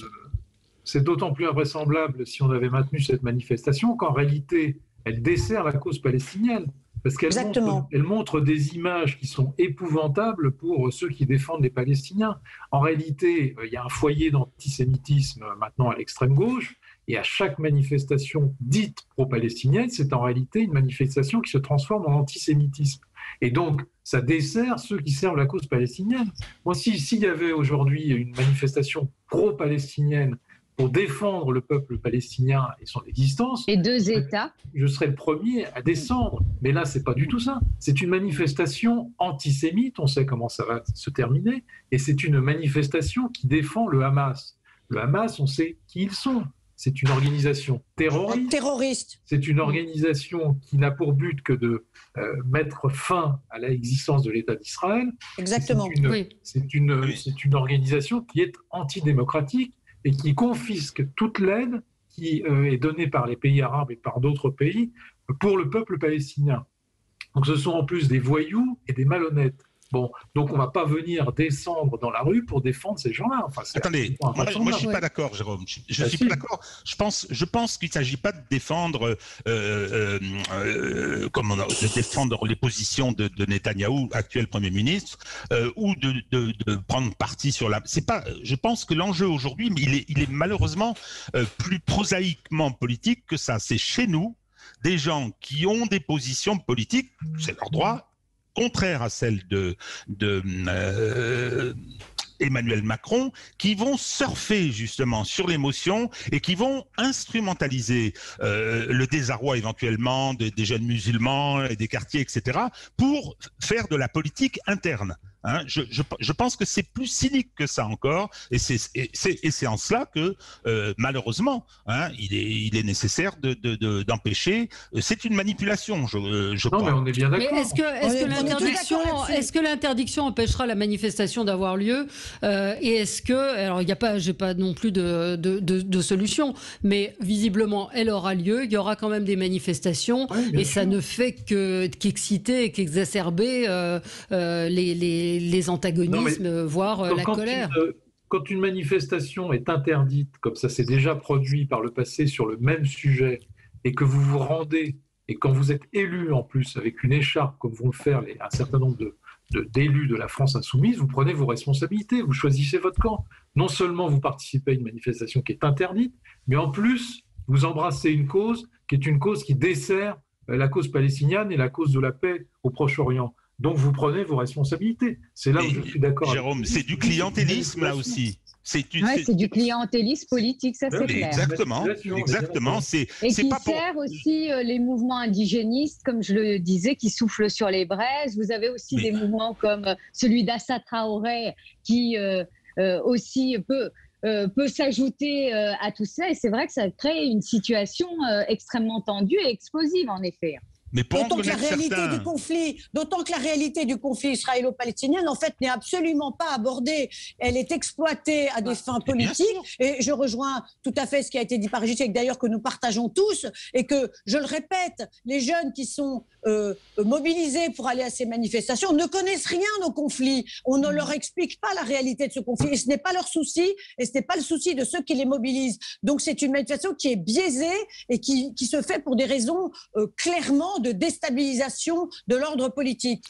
C'est d'autant plus invraisemblable si on avait maintenu cette manifestation qu'en réalité, elle dessert la cause palestinienne. Parce qu'elle montre des images qui sont épouvantables pour ceux qui défendent les Palestiniens. En réalité, il y a un foyer d'antisémitisme maintenant à l'extrême gauche, et à chaque manifestation dite pro-palestinienne, c'est en réalité une manifestation qui se transforme en antisémitisme. Et donc, ça dessert ceux qui servent la cause palestinienne. Moi, s'il y avait aujourd'hui une manifestation pro-palestinienne pour défendre le peuple palestinien et son existence, et deux États, je serais le premier à descendre. Mais là, c'est pas du tout ça. C'est une manifestation antisémite, on sait comment ça va se terminer, et c'est une manifestation qui défend le Hamas. Le Hamas, on sait qui ils sont. C'est une organisation terroriste. C'est une organisation qui n'a pour but que de mettre fin à l'existence de l'État d'Israël. Exactement. C'est une organisation qui est antidémocratique et qui confisque toute l'aide qui est donnée par les pays arabes et par d'autres pays pour le peuple palestinien. Donc ce sont en plus des voyous et des malhonnêtes. Bon, donc on ne va pas venir descendre dans la rue pour défendre ces gens-là. Enfin, attendez, moi je ne suis pas d'accord, Jérôme. Je ne suis pas d'accord. Je pense qu'il ne s'agit pas de défendre, de défendre les positions de Netanyahou, actuel Premier ministre, ou de prendre parti sur la... C'est pas, je pense que l'enjeu aujourd'hui, il est malheureusement plus prosaïquement politique que ça. C'est chez nous des gens qui ont des positions politiques, c'est leur droit, contraire à celle de Emmanuel Macron, qui vont surfer justement sur l'émotion et qui vont instrumentaliser le désarroi éventuellement des jeunes musulmans et des quartiers, etc., pour faire de la politique interne. Je pense que c'est plus cynique que ça encore, et c'est en cela que malheureusement, il est nécessaire d'empêcher. C'est une manipulation, je crois. Mais on est bien d'accord. Mais est-ce que l'interdiction empêchera la manifestation d'avoir lieu, et est-ce que, alors j'ai pas non plus de solution, mais visiblement elle aura lieu. Il y aura quand même des manifestations, et ça ne fait qu'exciter et qu'exacerber les antagonismes, voire la colère. Quand une manifestation est interdite, comme ça s'est déjà produit par le passé sur le même sujet, et que vous vous rendez, et quand vous êtes élu en plus avec une écharpe, comme vont le faire un certain nombre d'élus de la France insoumise, vous prenez vos responsabilités, vous choisissez votre camp. Non seulement vous participez à une manifestation qui est interdite, mais en plus, vous embrassez une cause qui est une cause qui dessert la cause palestinienne et la cause de la paix au Proche-Orient. Donc vous prenez vos responsabilités. C'est là où je suis d'accord. Jérôme, c'est du clientélisme là aussi. C'est du clientélisme politique, ça c'est clair. Exactement. Et qui sert aussi les mouvements indigénistes, comme je le disais, qui soufflent sur les braises. Vous avez aussi des mouvements comme celui d'Assa Traoré qui aussi peut s'ajouter à tout ça. Et c'est vrai que ça crée une situation extrêmement tendue et explosive, en effet. Mais d'autant que la réalité du conflit israélo-palestinien, en fait, n'est absolument pas abordée. Elle est exploitée à des fins politiques. Et je rejoins tout à fait ce qui a été dit par Régis, et d'ailleurs que nous partageons tous, et que, je le répète, les jeunes qui sont mobilisés pour aller à ces manifestations ne connaissent rien au conflit. On ne leur explique pas la réalité de ce conflit. Et ce n'est pas leur souci, et ce n'est pas le souci de ceux qui les mobilisent. Donc c'est une manifestation qui est biaisée et qui se fait pour des raisons clairement de déstabilisation de l'ordre politique.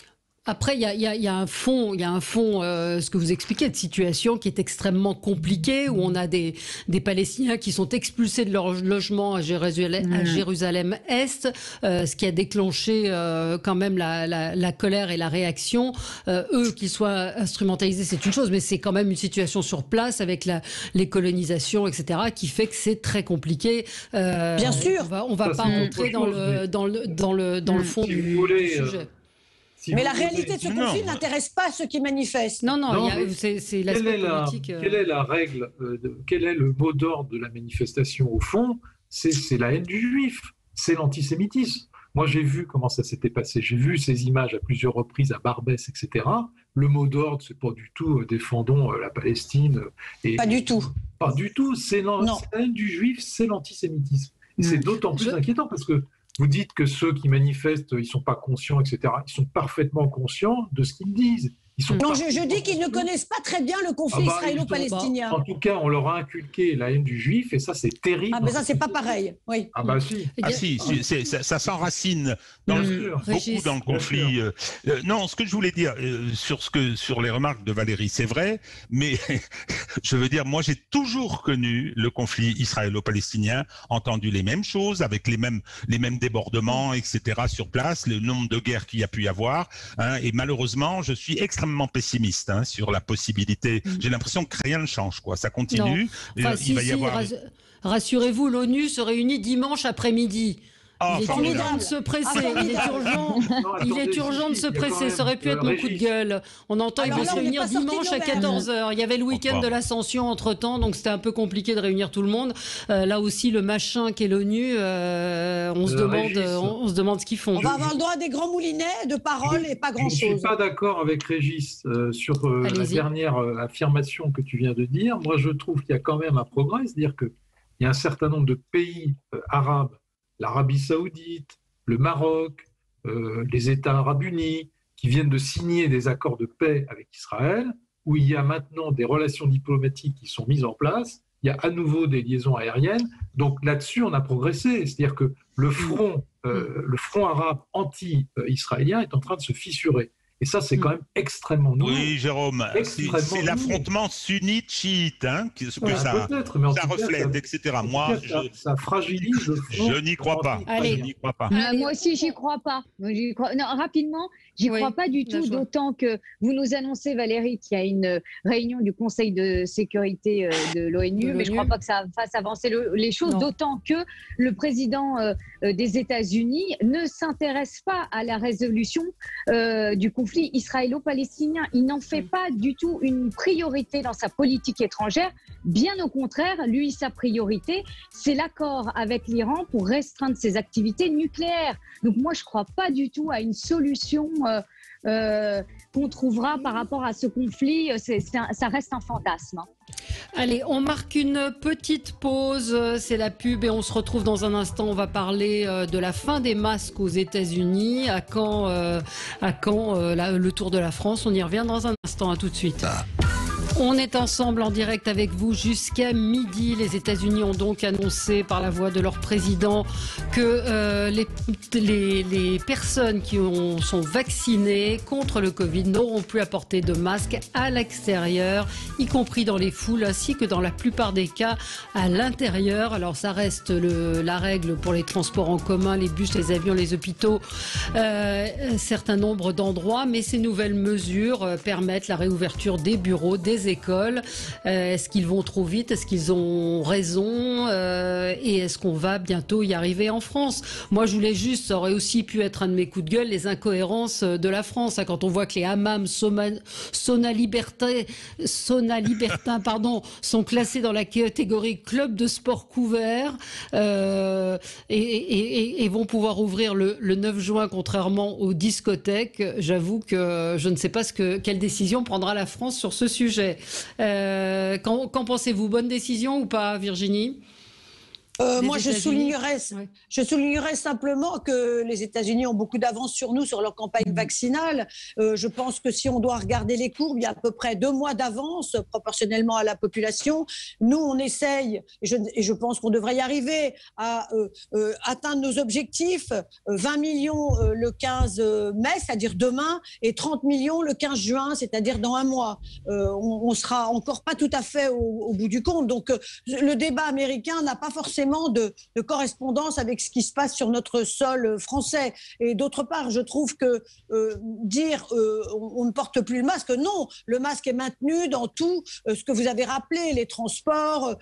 Après, il y a un fond, ce que vous expliquez, de situation qui est extrêmement compliquée, où on a des Palestiniens qui sont expulsés de leur logement à Jérusalem-Est, ce qui a déclenché quand même la colère et la réaction. Eux, qu'ils soient instrumentalisés, c'est une chose, mais c'est quand même une situation sur place avec les colonisations, etc., qui fait que c'est très compliqué. Bien sûr. On va pas rentrer dans le fond du sujet. Mais la réalité de ce conflit n'intéresse pas ceux qui manifestent. Non, c'est l'aspect politique. Quelle est la règle, quel est le mot d'ordre de la manifestation au fond? C'est la haine du juif, c'est l'antisémitisme. Moi, j'ai vu comment ça s'était passé. J'ai vu ces images à plusieurs reprises à Barbès, etc. Le mot d'ordre, c'est pas du tout défendons la Palestine. Pas du tout. Pas du tout. C'est la haine du juif, c'est l'antisémitisme. Et c'est d'autant plus inquiétant parce que vous dites que ceux qui manifestent, ils ne sont pas conscients, etc. Ils sont parfaitement conscients de ce qu'ils disent. Non, je dis qu'ils ne connaissent pas très bien le conflit israélo-palestinien. En tout cas, on leur a inculqué la haine du juif et ça, c'est terrible. Ah, mais ça, c'est pas pareil. Oui. Ah, bah si. Ah, si, ça s'enracine beaucoup dans le conflit. Non, ce que je voulais dire sur les remarques de Valérie, c'est vrai, mais je veux dire, moi, j'ai toujours connu le conflit israélo-palestinien, entendu les mêmes choses, avec les mêmes débordements, etc. sur place, le nombre de guerres qu'il y a pu y avoir, et malheureusement, je suis extrêmement pessimiste sur la possibilité. J'ai l'impression que rien ne change, quoi. Ça continue. Enfin, rassurez-vous, l'ONU se réunit dimanche après-midi. Il est urgent de se presser. Il est urgent de se presser. Ça aurait pu être mon coup de gueule. On entend qu'ils vont se réunir dimanche à 14h. Il y avait le week-end de l'Ascension entre-temps, donc c'était un peu compliqué de réunir tout le monde. Là aussi, le machin qu'est l'ONU, on se demande ce qu'ils font. On va avoir le droit à des grands moulinets de paroles et pas grand-chose. Je ne suis pas d'accord avec Régis sur la dernière affirmation que tu viens de dire. Moi, je trouve qu'il y a quand même un progrès. C'est-à-dire qu'il y a un certain nombre de pays arabes, l'Arabie Saoudite, le Maroc, les États arabes unis, qui viennent de signer des accords de paix avec Israël, où il y a maintenant des relations diplomatiques qui sont mises en place, il y a à nouveau des liaisons aériennes. Donc là-dessus, on a progressé. C'est-à-dire que le front arabe anti-israélien est en train de se fissurer. Et ça, c'est quand même extrêmement nouveau. Oui, Jérôme, c'est l'affrontement sunnite-chiite que ça reflète, etc. Moi, ça fragilise le front. Je n'y crois pas. Moi aussi, j'y crois pas. Non, rapidement, j'y crois pas du tout, d'autant que vous nous annoncez, Valérie, qu'il y a une réunion du Conseil de sécurité de l'ONU, mais je ne crois pas que ça fasse avancer les choses, d'autant que le président des États-Unis ne s'intéresse pas à la résolution du conflit israélo-palestinien. Il n'en fait pas du tout une priorité dans sa politique étrangère. Bien au contraire, lui, sa priorité, c'est l'accord avec l'Iran pour restreindre ses activités nucléaires. Donc moi, je ne crois pas du tout à une solution qu'on trouvera par rapport à ce conflit. Ça reste un fantasme. Allez, on marque une petite pause, c'est la pub et on se retrouve dans un instant. On va parler de la fin des masques aux États-Unis. À quand le tour de la France? On y revient dans un instant. À tout de suite. On est ensemble en direct avec vous jusqu'à midi. Les États-Unis ont donc annoncé par la voix de leur président que les personnes qui sont vaccinées contre le Covid n'auront plus à porter de masque à l'extérieur, y compris dans les foules, ainsi que dans la plupart des cas à l'intérieur. Alors ça reste la règle pour les transports en commun, les bus, les avions, les hôpitaux, un certain nombre d'endroits, mais ces nouvelles mesures permettent la réouverture des bureaux, des écoles. Est-ce qu'ils vont trop vite? Est-ce qu'ils ont raison? Et est-ce qu'on va bientôt y arriver en France? Moi, je voulais juste, ça aurait aussi pu être un de mes coups de gueule, les incohérences de la France. Quand on voit que les hammams Sauna Libertin, sont classés dans la catégorie club de sport couvert et vont pouvoir ouvrir le 9 juin, contrairement aux discothèques. J'avoue que je ne sais pas quelle décision prendra la France sur ce sujet. Qu'en pensez-vous? Bonne décision ou pas, Virginie? Moi, je soulignerais simplement que les États-Unis ont beaucoup d'avance sur nous sur leur campagne vaccinale. Je pense que si on doit regarder les courbes, il y a à peu près 2 mois d'avance proportionnellement à la population. Nous, on essaye, et je pense qu'on devrait y arriver, à atteindre nos objectifs. 20 millions le 15 mai, c'est-à-dire demain, et 30 millions le 15 juin, c'est-à-dire dans un mois. On sera encore pas tout à fait au bout du compte. Donc, le débat américain n'a pas forcément de correspondance avec ce qui se passe sur notre sol français. Et d'autre part, je trouve que dire on ne porte plus le masque, non, le masque est maintenu dans tout ce que vous avez rappelé, les transports,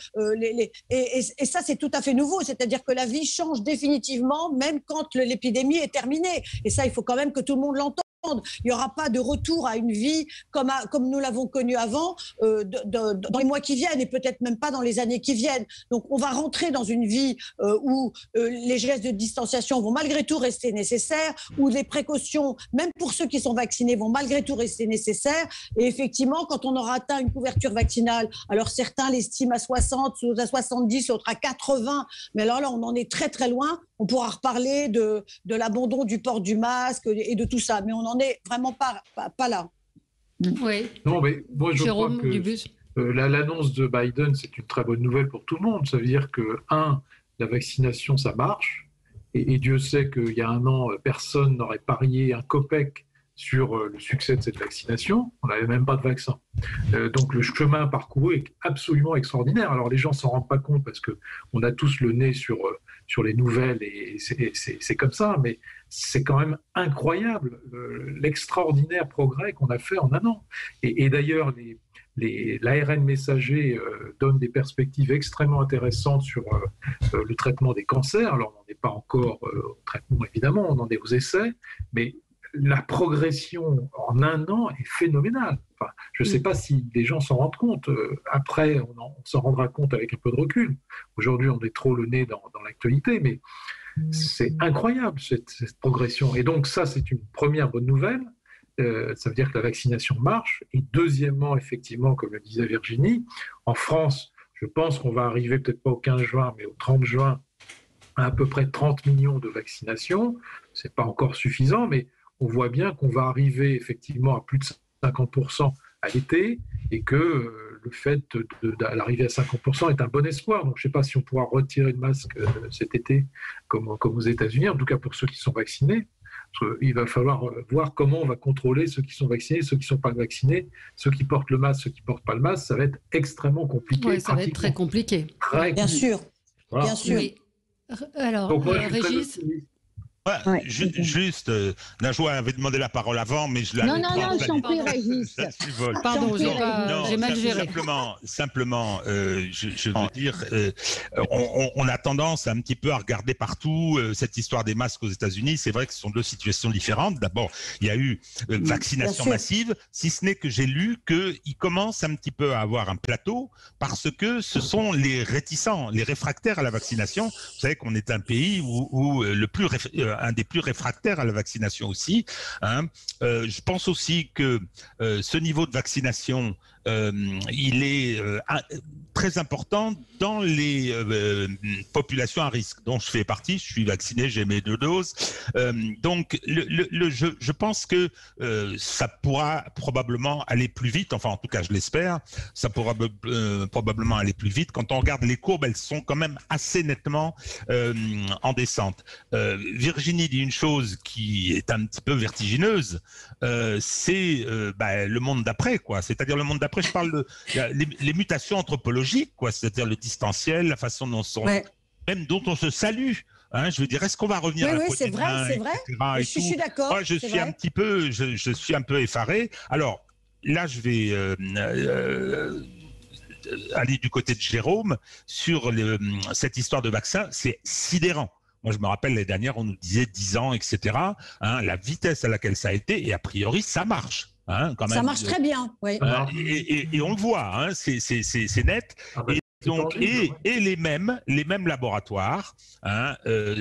et ça c'est tout à fait nouveau, c'est-à-dire que la vie change définitivement, même quand l'épidémie est terminée. Et ça, il faut quand même que tout le monde l'entende. Il n'y aura pas de retour à une vie comme nous l'avons connue avant dans les mois qui viennent et peut-être même pas dans les années qui viennent. Donc on va rentrer dans une vie où les gestes de distanciation vont malgré tout rester nécessaires, où les précautions, même pour ceux qui sont vaccinés, vont malgré tout rester nécessaires. Et effectivement, quand on aura atteint une couverture vaccinale, alors certains l'estiment à 60, à 70, d'autres à 80, mais alors là on en est très très loin. On pourra reparler de l'abandon du port du masque et de tout ça, mais on n'en est vraiment pas là. Oui. Non, mais moi je Jérôme crois que l'annonce de Biden, c'est une très bonne nouvelle pour tout le monde. Ça veut dire que, la vaccination, ça marche. Et Dieu sait qu'il y a un an, personne n'aurait parié un copec sur le succès de cette vaccination. On n'avait même pas de vaccin. Donc le chemin parcouru est absolument extraordinaire. Alors les gens ne s'en rendent pas compte parce qu'on a tous le nez sur les nouvelles et c'est comme ça, mais c'est quand même incroyable l'extraordinaire progrès qu'on a fait en un an. Et d'ailleurs, l'ARN messager donne des perspectives extrêmement intéressantes sur le traitement des cancers. Alors on n'en est pas encore au traitement, évidemment, on en est aux essais, mais la progression en un an est phénoménale. Enfin, je ne sais pas si les gens s'en rendent compte. Après, on s'en rendra compte avec un peu de recul. Aujourd'hui, on est trop le nez dans l'actualité, mais c'est incroyable cette progression. Et donc ça, c'est une première bonne nouvelle. Ça veut dire que la vaccination marche. Et deuxièmement, effectivement, comme le disait Virginie, en France, je pense qu'on va arriver peut-être pas au 15 juin, mais au 30 juin, à peu près 30 millions de vaccinations. Ce n'est pas encore suffisant, mais on voit bien qu'on va arriver effectivement à plus de 50% à l'été et que le fait d'arriver à 50% est un bon espoir. Donc je ne sais pas si on pourra retirer le masque cet été comme aux États-Unis, en tout cas pour ceux qui sont vaccinés. Il va falloir voir comment on va contrôler ceux qui sont vaccinés, ceux qui ne sont pas vaccinés, ceux qui portent le masque, ceux qui ne portent pas le masque. Ça va être extrêmement compliqué. Oui, ça va être très compliqué. Bien sûr. Voilà. Bien sûr. Oui. Alors, donc, moi, Régis Juste, Najwa avait demandé la parole avant, mais je l'avais Non, je t'en prie, Régis. Pardon, j'ai mal géré. Simplement, je veux dire, on a tendance un petit peu à regarder partout cette histoire des masques aux États-Unis. C'est vrai que ce sont deux situations différentes. D'abord, il y a eu vaccination massive, si ce n'est que j'ai lu qu'il commence un petit peu à avoir un plateau parce que ce sont les réticents, les réfractaires à la vaccination. Vous savez qu'on est un pays où un des plus réfractaires à la vaccination aussi. Je pense aussi que ce niveau de vaccination, il est très important dans les populations à risque, dont je fais partie. Je suis vacciné, j'ai mes 2 doses. Donc, je pense que ça pourra probablement aller plus vite. Enfin, en tout cas, je l'espère. Ça pourra probablement aller plus vite. Quand on regarde les courbes, elles sont quand même assez nettement en descente. Virginie dit une chose qui est un petit peu vertigineuse. C'est le monde d'après, quoi. C'est-à-dire le monde d'après. Je parle les mutations anthropologiques, quoi, c'est-à-dire le distanciel, la façon dont même dont on se salue. Je veux dire, est-ce qu'on va revenir à la c'est vrai. Je suis d'accord. Moi, je suis un peu effaré. Alors, là, je vais aller du côté de Jérôme sur cette histoire de vaccin. C'est sidérant. Moi, je me rappelle, l'année dernière, on nous disait 10 ans, etc. Hein, la vitesse à laquelle ça a été, et a priori, ça marche. Hein, quand même. Ça marche très bien, oui. Et on le voit, hein, c'est net. Donc, et les mêmes laboratoires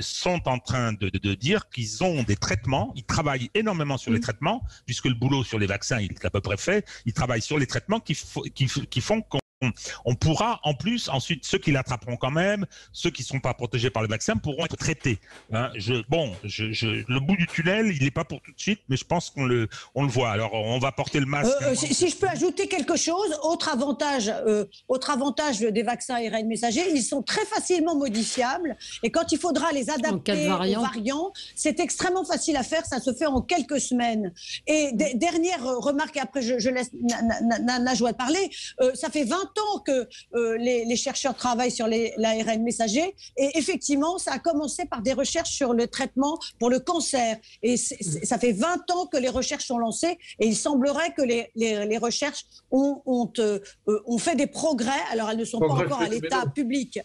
sont en train de dire qu'ils ont des traitements, ils travaillent énormément sur les traitements, puisque le boulot sur les vaccins, il est à peu près fait, ils travaillent sur les traitements qui font qu'on pourra, en plus, ensuite, ceux qui l'attraperont quand même, ceux qui ne sont pas protégés par le vaccin, pourront être traités. Hein, le bout du tunnel, il n'est pas pour tout de suite, mais je pense qu'on le voit. Alors, on va porter le masque. Si je peux ajouter quelque chose, autre avantage des vaccins ARN messager, ils sont très facilement modifiables. Et quand il faudra les adapter aux variants, c'est extrêmement facile à faire. Ça se fait en quelques semaines. Et dernière remarque, et après je laisse Najwa parler, ça fait 20 ans que les chercheurs travaillent sur l'ARN messager, et effectivement ça a commencé par des recherches sur le traitement pour le cancer, et ça fait 20 ans que les recherches sont lancées, et il semblerait que les recherches ont fait des progrès. Alors elles ne sont pas encore à l'état public.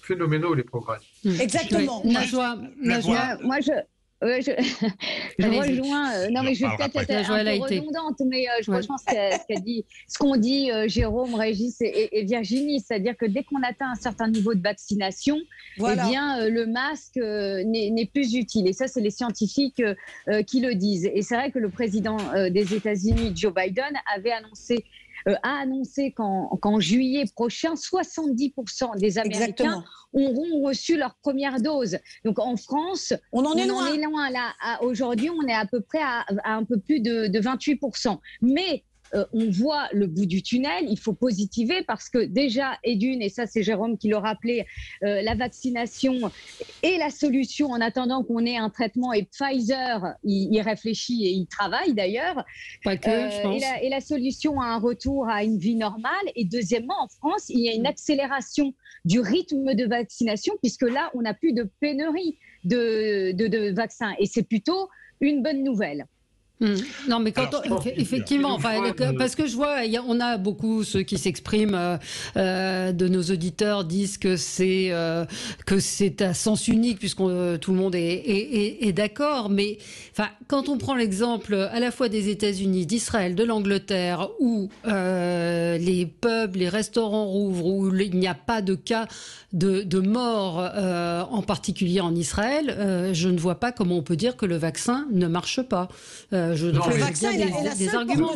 Phénoménaux les progrès. Exactement. Najwa. Moi je rejoins. Non, mais je vais peut-être être un peu redondante, mais je rejoins ce qu'ont dit Jérôme, Régis et Virginie, c'est-à-dire que dès qu'on atteint un certain niveau de vaccination, eh bien, le masque n'est plus utile. Et ça, c'est les scientifiques qui le disent. Et c'est vrai que le président des États-Unis, Joe Biden, a annoncé qu'en juillet prochain, 70% des Américains auront reçu leur première dose. Donc en France, on en est loin là. Aujourd'hui, on est à peu près à un peu plus de 28%. Mais on voit le bout du tunnel, il faut positiver parce que déjà, et ça c'est Jérôme qui le rappelait, la vaccination est la solution en attendant qu'on ait un traitement, et Pfizer, il réfléchit et il travaille d'ailleurs. Pas que, je pense. Et la solution à un retour à une vie normale. Et deuxièmement, en France, il y a une accélération du rythme de vaccination puisque là, on n'a plus de pénurie de vaccins et c'est plutôt une bonne nouvelle. Non, mais effectivement, parce que je vois, on a beaucoup ceux qui s'expriment de nos auditeurs disent que c'est à sens unique puisque tout le monde est d'accord. Mais enfin, quand on prend l'exemple à la fois des États-Unis, d'Israël, de l'Angleterre, où les pubs, les restaurants rouvrent, où il n'y a pas de cas de mort, en particulier en Israël, je ne vois pas comment on peut dire que le vaccin ne marche pas. Le vaccin, il a des arguments.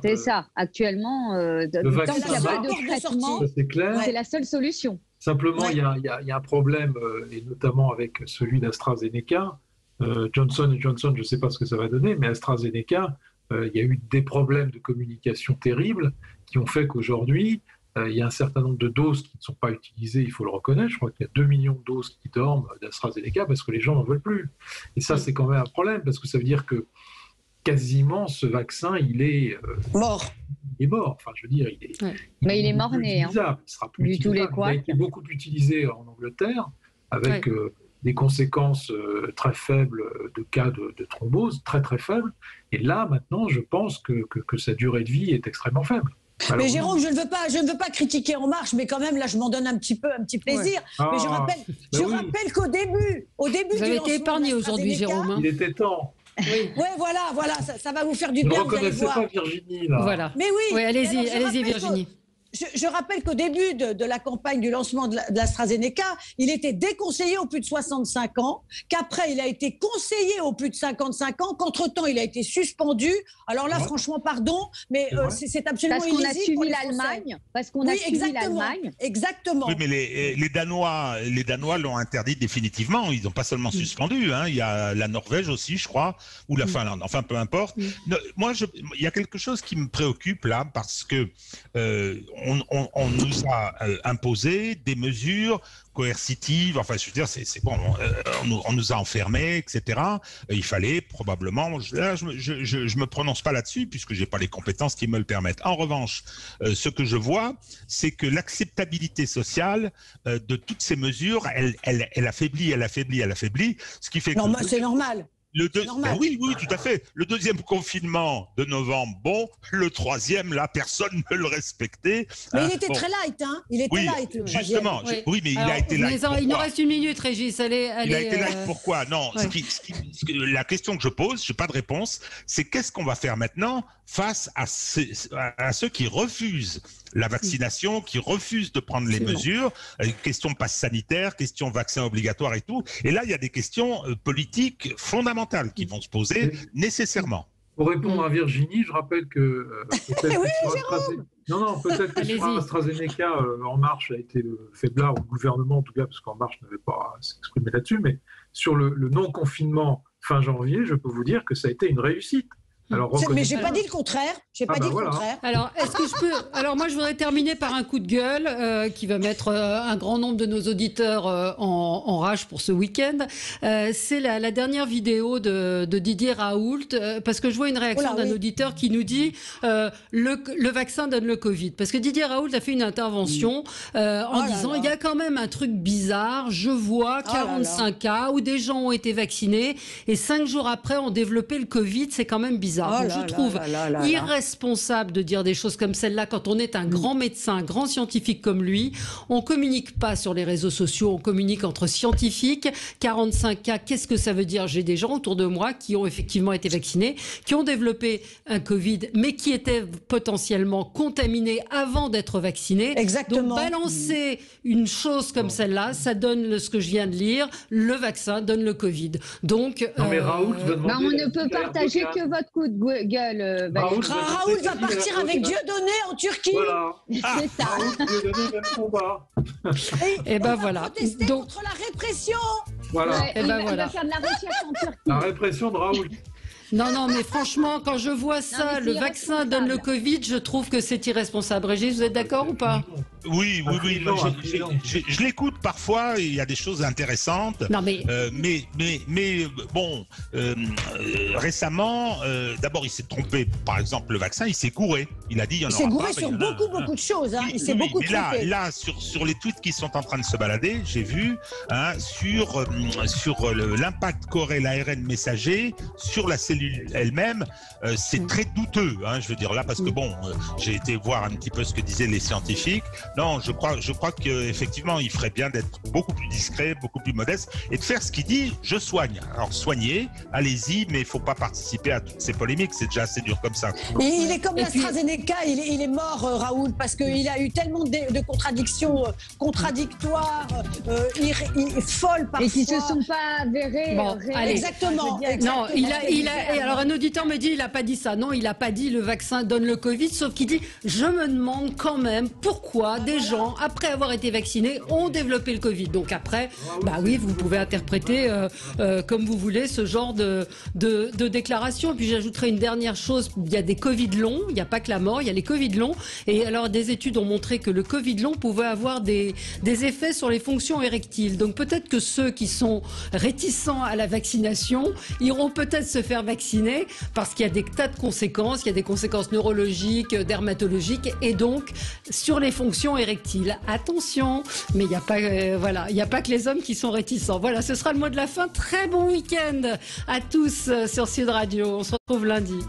C'est ça. Actuellement, tant qu'il n'y a pas de traitement, c'est la seule solution. Simplement, il y a un problème, et notamment avec celui d'AstraZeneca. Johnson & Johnson, je ne sais pas ce que ça va donner, mais AstraZeneca, il y a eu des problèmes de communication terribles qui ont fait qu'aujourd'hui, il y a un certain nombre de doses qui ne sont pas utilisées, il faut le reconnaître. Je crois qu'il y a 2 millions de doses qui dorment d'AstraZeneca parce que les gens n'en veulent plus. Et ça, c'est quand même un problème parce que ça veut dire que quasiment ce vaccin, il est mort. Il est mort. Enfin, je veux dire, il est mort-né. Il sera plus utilisable. Il a été beaucoup utilisé en Angleterre avec des conséquences très faibles de cas de thrombose, très très faibles. Et là, maintenant, je pense que sa durée de vie est extrêmement faible. Alors, mais Jérôme, je ne veux pas critiquer En Marche, mais quand même, là, je m'en donne un petit plaisir. Mais je rappelle qu'au début vous avez été épargné aujourd'hui, Jérôme. Il était temps. Oui, voilà, ça va vous faire du bien. Ne reconnaissez pas Virginie, là. Voilà. Mais oui, allez-y, Virginie. Je rappelle qu'au début de la campagne du lancement de l'AstraZeneca, il était déconseillé aux plus de 65 ans, qu'après il a été conseillé aux plus de 55 ans, qu'entre-temps il a été suspendu. Alors là, franchement, pardon, mais c'est absolument illisible. Parce qu'on a suivi l'Allemagne. Exactement. Oui, mais les Danois l'ont interdit définitivement. Ils n'ont pas seulement suspendu. Hein. Il y a la Norvège aussi, je crois, ou la Finlande. Enfin, peu importe. Moi, il y a quelque chose qui me préoccupe là, parce que on nous a imposé des mesures coercitives. Enfin, je veux dire, c'est bon. On nous a enfermés, etc. Il fallait probablement. Je me prononce pas là-dessus puisque j'ai pas les compétences qui me le permettent. En revanche, ce que je vois, c'est que l'acceptabilité sociale de toutes ces mesures, elle affaiblit. Ce qui fait que c'est normal. Ben oui, tout à fait. Le deuxième confinement de novembre, bon. Le troisième, là, personne ne le respectait. Mais il était très light, hein. Il était light, le troisième. Justement. Oui, mais il a été light. Il nous reste une minute, Régis. Il a été light, pourquoi? Non, la question que je pose, je n'ai pas de réponse, c'est qu'est-ce qu'on va faire maintenant face à ceux qui refusent la vaccination, qui refusent de prendre les mesures, question passe sanitaire, question vaccin obligatoire et tout. Et là, il y a des questions politiques fondamentales qui vont se poser nécessairement. Pour répondre à Virginie, je rappelle que peut-être que sur AstraZeneca, En Marche a été le faiblard, ou le gouvernement en tout cas, parce qu'En Marche n'avait pas à s'exprimer là-dessus, mais sur le non-confinement fin janvier, je peux vous dire que ça a été une réussite. Mais j'ai pas dit le contraire. J'ai pas dit le contraire. Alors, est-ce que je peux... Alors, moi, je voudrais terminer par un coup de gueule qui va mettre un grand nombre de nos auditeurs en rage pour ce week-end. C'est la dernière vidéo de Didier Raoult, parce que je vois une réaction d'un auditeur qui nous dit le vaccin donne le Covid. Parce que Didier Raoult a fait une intervention en disant il y a quand même un truc bizarre. Je vois 45 cas où des gens ont été vaccinés et 5 jours après ont développé le Covid. C'est quand même bizarre. Donc, je trouve irresponsable de dire des choses comme celle-là quand on est un grand médecin, un grand scientifique comme lui. On communique pas sur les réseaux sociaux, on communique entre scientifiques. 45 cas, qu'est-ce que ça veut dire? J'ai des gens autour de moi qui ont effectivement été vaccinés, qui ont développé un Covid, mais qui étaient potentiellement contaminés avant d'être vaccinés. Exactement. Donc, balancer une chose comme celle-là, ça donne ce que je viens de lire, le vaccin donne le Covid. Donc, mais Raoult on ne peut partager que votre coup de gueule. Raoult va partir avec Dieudonné en Turquie. Voilà. C'est ça. Dieudonné, même combat. Et ben voilà. Donc, contre la répression. Voilà. Ouais, il va faire de la recherche en Turquie. La répression de Raoult. Non, mais franchement, quand je vois ça, le vaccin donne le Covid, je trouve que c'est irresponsable. Régis, vous êtes d'accord ou pas? Oui. Je l'écoute parfois, il y a des choses intéressantes. Non, mais bon, récemment, d'abord, il s'est trompé. Par exemple, le vaccin, il s'est gouré. Il a dit il y en aura pas. Il s'est gouré sur beaucoup de choses. Hein. Il s'est beaucoup trompé. Là, sur les tweets qui sont en train de se balader, j'ai vu sur l'impact qu'aurait l'ARN messager sur la cellule elle-même, c'est très douteux, je veux dire là, parce que bon, j'ai été voir un petit peu ce que disaient les scientifiques. Non, je crois qu'effectivement, il ferait bien d'être beaucoup plus discret, beaucoup plus modeste, et de faire ce qu'il dit, je soigne. Alors soignez, allez-y, mais il ne faut pas participer à toutes ces polémiques, c'est déjà assez dur comme ça. Et il est comme l'AstraZeneca, il est mort, Raoult, parce qu'il a eu tellement de contradictions contradictoires, folles parfois. Et qui ne se sont pas avérées. Exactement. Non, alors un auditeur me dit il n'a pas dit ça. Non, il n'a pas dit le vaccin donne le Covid, sauf qu'il dit je me demande quand même pourquoi des gens, après avoir été vaccinés, ont développé le Covid. Donc après, oui, vous pouvez interpréter comme vous voulez ce genre de déclaration. Et puis j'ajouterai une dernière chose, il y a des Covid longs, il n'y a pas que la mort, il y a les Covid longs. Et alors des études ont montré que le Covid long pouvait avoir des effets sur les fonctions érectiles. Donc peut-être que ceux qui sont réticents à la vaccination iront peut-être se faire vacciner parce qu'il y a des tas de conséquences, il y a des conséquences neurologiques, dermatologiques et donc sur les fonctions érectiles. Attention, mais il n'y a pas, il n'y a pas que les hommes qui sont réticents. Voilà, ce sera le mot de la fin. Très bon week-end à tous sur Sud Radio. On se retrouve lundi.